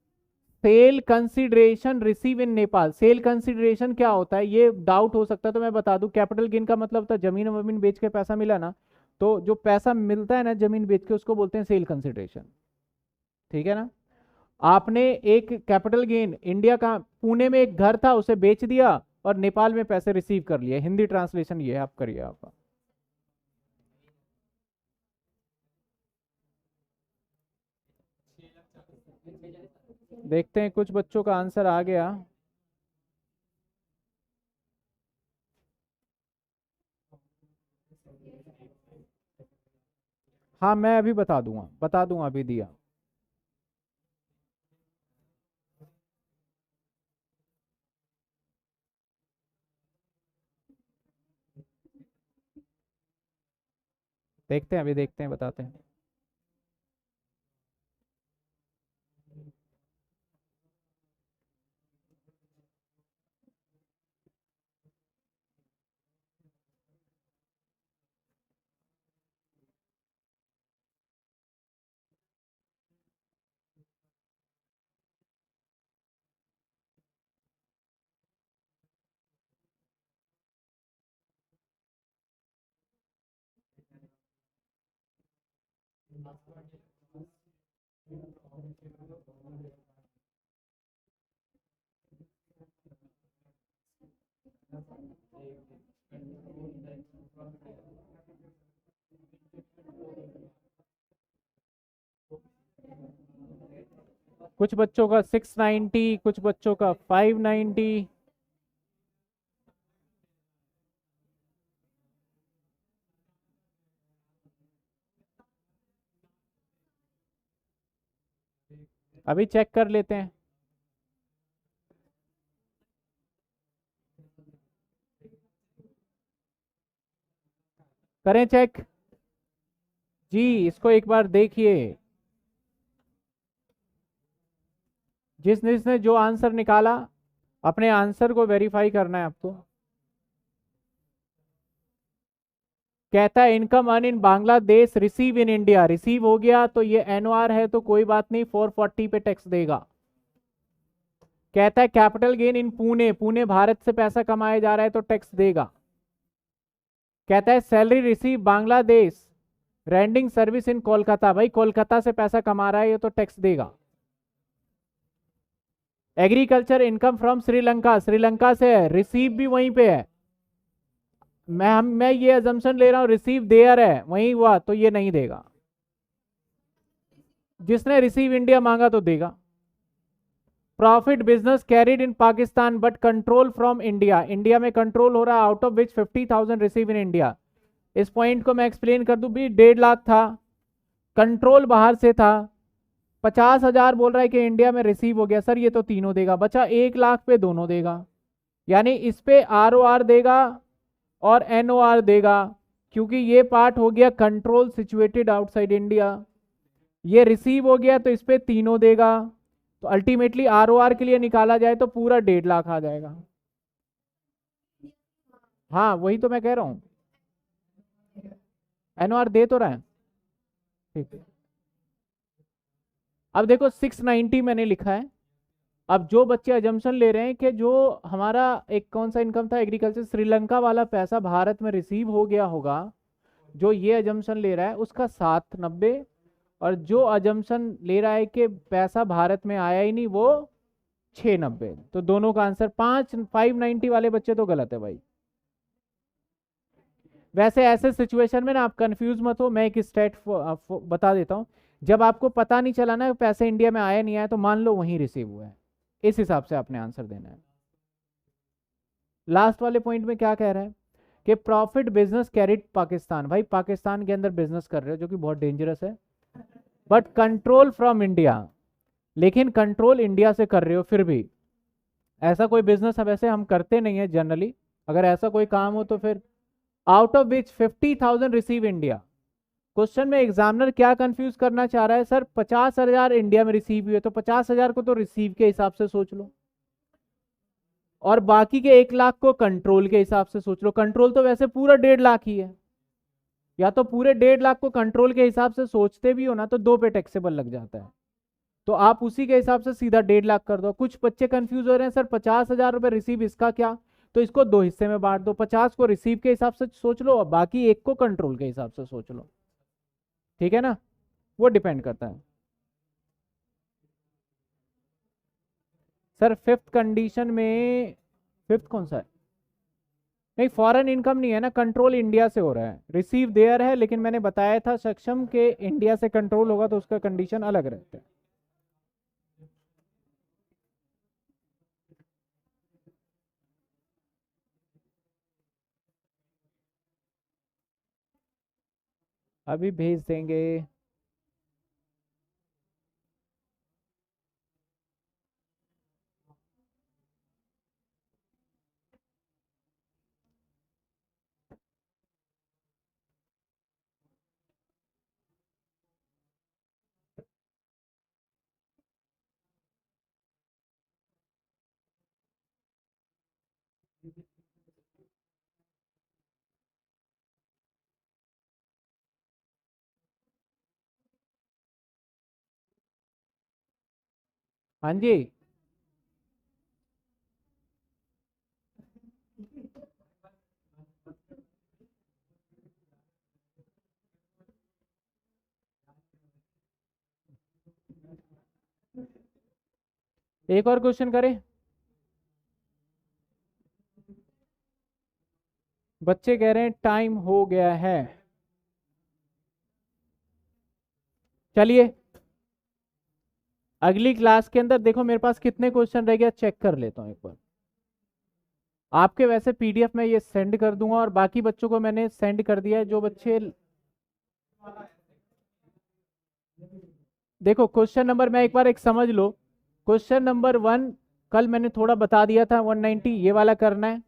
S1: sale consideration receive in Nepal, sale consideration क्या होता है ये डाउट हो सकता है, तो मैं बता दूं कैपिटल गेन का मतलब था जमीन वमीन बेच के पैसा मिला ना, तो जो पैसा मिलता है ना जमीन बेच के उसको बोलते हैं सेल कंसिडरेशन, ठीक है ना। आपने एक कैपिटल गेन इंडिया का, पुणे में एक घर था उसे बेच दिया और नेपाल में पैसे रिसीव कर लिए। हिंदी ट्रांसलेशन ये है, आप करिए आप। देखते हैं कुछ बच्चों का आंसर आ गया। हाँ मैं अभी बता दूंगा अभी दिया। देखते हैं अभी, देखते हैं, बताते हैं। कुछ बच्चों का 690, कुछ बच्चों का 590। अभी चेक कर लेते हैं। करें चेक जी, इसको एक बार देखिए। जिसने जो आंसर निकाला, अपने आंसर को वेरीफाई करना है आपको। कहता है income earn in Bangladesh receive in India. Receive हो गया तो ये एनओआर है तो कोई बात नहीं, 440 पे टैक्स देगा। कहता है capital gain in Pune, Pune Bharat से पैसा कमाया जा रहा है तो टैक्स देगा। कहता है salary receive Bangladesh rending service in Kolkata, भाई कोलकाता से पैसा कमा रहा है ये तो टैक्स देगा। Agriculture income from Sri Lanka, Sri Lanka से है, रिसीव भी वहीं पे है। मैं ये अजम्पशन ले रहा हूं रिसीव देयर है, वहीं हुआ तो ये नहीं देगा। जिसने रिसीव इंडिया मांगा तो देगा। Profit business carried in Pakistan but control from India, India में कंट्रोल हो रहा है, out of which 50,000 receive in India. इस पॉइंट को मैं एक्सप्लेन कर दूं भी, 1.5 लाख था, कंट्रोल बाहर से था, 50,000 बोल रहा है कि इंडिया में रिसीव हो गया। सर ये तो तीनों देगा, बचा 1 लाख पे दोनों देगा। यानी इस पे आरओआर देगा और एनओआर देगा, क्योंकि ये पार्ट हो गया कंट्रोल सिचुएटेड आउटसाइड इंडिया। ये रिसीव हो गया तो इस पे तीनों देगा। तो अल्टीमेटली आरओआर के लिए निकाला जाए तो पूरा 1.5 लाख आ जाएगा। हाँ वही तो मैं कह रहा हूं, एनओआर दे तो रहा है। ठीक है, अब देखो 690 मैंने लिखा है। अब जो बच्चे अजम्पशन ले रहे हैं कि जो हमारा एक कौन सा इनकम था एग्रीकल्चर, श्रीलंका वाला पैसा भारत में रिसीव हो गया होगा, जो ये अजम्पशन ले रहा है उसका 790, और जो अजम्पशन ले रहा है कि पैसा भारत में आया ही नहीं वो 690। तो दोनों का आंसर 590 वाले बच्चे तो गलत है भाई। वैसे ऐसे सिचुएशन में ना आप कंफ्यूज मत हो, मैं एक स्टेट बता देता हूँ। जब आपको पता नहीं चला ना पैसे इंडिया में आया नहीं आया, तो मान लो वहीं रिसीव हुआ है, इस हिसाब से आपने आंसर देना है। लास्ट वाले पॉइंट में क्या कह रहा है कि प्रॉफिट बिजनेस कैरिड पाकिस्तान, भाई पाकिस्तान के अंदर बिजनेस कर रहे हो जो कि बहुत डेंजरस है, बट कंट्रोल फ्रॉम इंडिया, लेकिन कंट्रोल इंडिया से कर रहे हो। फिर भी ऐसा कोई बिजनेस वैसे हम करते नहीं है जनरली, अगर ऐसा कोई काम हो तो फिर out of which 50,000 receive India. Question में एग्जामिनर क्या कंफ्यूज करना चाह रहा है, सर 50,000 इंडिया में रिसीव हुए तो 50,000 को तो रिसीव के हिसाब से सोच लो, और बाकी के 1 लाख को कंट्रोल के हिसाब से सोच लो। कंट्रोल तो वैसे पूरा 1.5 लाख ही है, या तो पूरे 1.5 लाख को कंट्रोल के हिसाब से सोचते भी हो ना तो 2 पे टैक्सेबल लग जाता है, तो आप उसी के हिसाब से सीधा 1.5 लाख कर दो। कुछ बच्चे कंफ्यूज हो रहे हैं सर 50,000 रुपए रिसीव, इसका क्या, तो इसको 2 हिस्से में बांट दो, 50 को रिसीव के हिसाब से सोच लो और बाकी 1 को कंट्रोल के हिसाब से सोच लो। ठीक है ना, वो डिपेंड करता है। सर फिफ्थ कंडीशन में, फिफ्थ कौन सा है? नहीं, फॉरेन इनकम नहीं है ना, कंट्रोल इंडिया से हो रहा है, रिसीव देयर है, लेकिन मैंने बताया था सक्षम के इंडिया से कंट्रोल होगा तो उसका कंडीशन अलग रहता है। अभी भेज देंगे। हाँ जी। एक और क्वेश्चन करें? बच्चे कह रहे हैं टाइम हो गया है। चलिए अगली क्लास के अंदर देखो मेरे पास कितने क्वेश्चन रह गया, चेक कर लेता हूँ एक बार। आपके वैसे पीडीएफ में ये सेंड कर दूंगा और बाकी बच्चों को मैंने सेंड कर दिया है। जो बच्चे देखो क्वेश्चन नंबर, मैं एक बार एक समझ लो। क्वेश्चन नंबर 1 कल मैंने थोड़ा बता दिया था, 190 ये वाला करना है।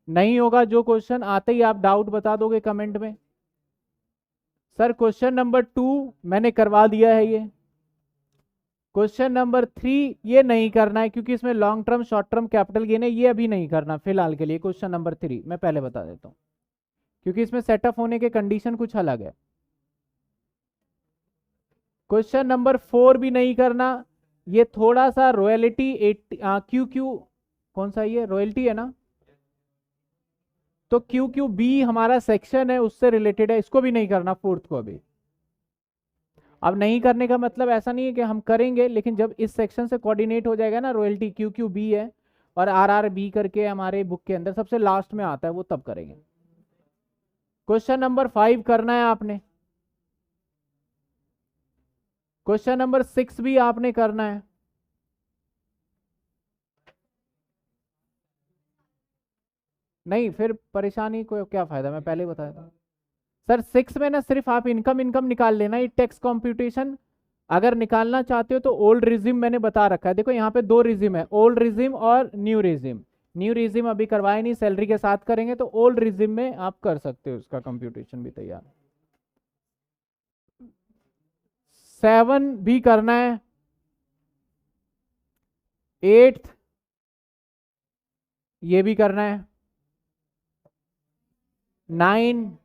S1: नहीं होगा जो क्वेश्चन आते ही आप डाउट बता दोगे कमेंट में। सर क्वेश्चन नंबर 2 मैंने करवा दिया है ये। क्वेश्चन नंबर 3 ये नहीं करना है क्योंकि इसमें long term short term capital gain है, ये अभी नहीं करना फिलहाल के लिए। क्वेश्चन नंबर 3 मैं पहले बता देता हूँ क्योंकि इसमें सेटअप होने के कंडीशन कुछ अलग है। क्वेश्चन नंबर 4 भी नहीं करना, ये थोड़ा सा रॉयल्टी क्यू क्यू, कौन सा ये रॉयल्टी है ना, तो क्यू क्यू बी हमारा सेक्शन है उससे रिलेटेड है, इसको भी नहीं करना फोर्थ को अभी। अब नहीं करने का मतलब ऐसा नहीं है कि हम करेंगे, लेकिन जब इस सेक्शन से कोऑर्डिनेट हो जाएगा ना, रॉयल्टी क्यू क्यू बी है और आर आर बी करके हमारे बुक के अंदर सबसे लास्ट में आता है, वो तब करेंगे। क्वेश्चन नंबर 5 करना है आपने। क्वेश्चन नंबर 6 भी आपने करना है। नहीं फिर परेशानी को क्या फायदा, मैं पहले ही बताया था। सर 6 में ना सिर्फ आप इनकम इनकम निकाल लेना, ये टैक्स कंप्यूटेशन अगर निकालना चाहते हो तो ओल्ड रिजिम मैंने बता रखा है। देखो यहाँ पे 2 रिजिम है, ओल्ड रिजिम और न्यू रिजिम। न्यू रिजिम अभी करवाए नहीं, सैलरी के साथ करेंगे, तो ओल्ड रिजिम में आप कर सकते हो, उसका कंप्यूटेशन भी तैयार। 7 भी करना है, 8 ये भी करना है, 9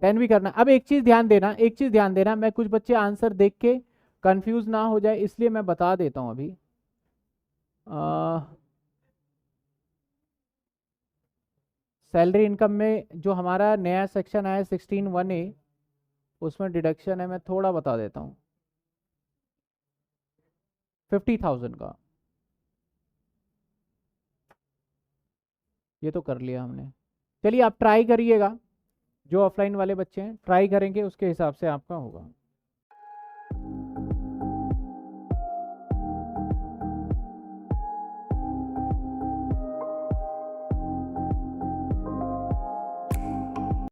S1: 10 भी करना। अब एक चीज ध्यान देना, एक चीज ध्यान देना, मैं कुछ बच्चे आंसर देख के कंफ्यूज ना हो जाए इसलिए मैं बता देता हूं अभी। सैलरी इनकम में जो हमारा नया सेक्शन आया 16(1)(a), उसमें डिडक्शन है, मैं थोड़ा बता देता हूँ। 50,000 का ये तो कर लिया हमने। चलिए आप ट्राई करिएगा, जो ऑफलाइन वाले बच्चे हैं ट्राई करेंगे उसके हिसाब से आपका होगा।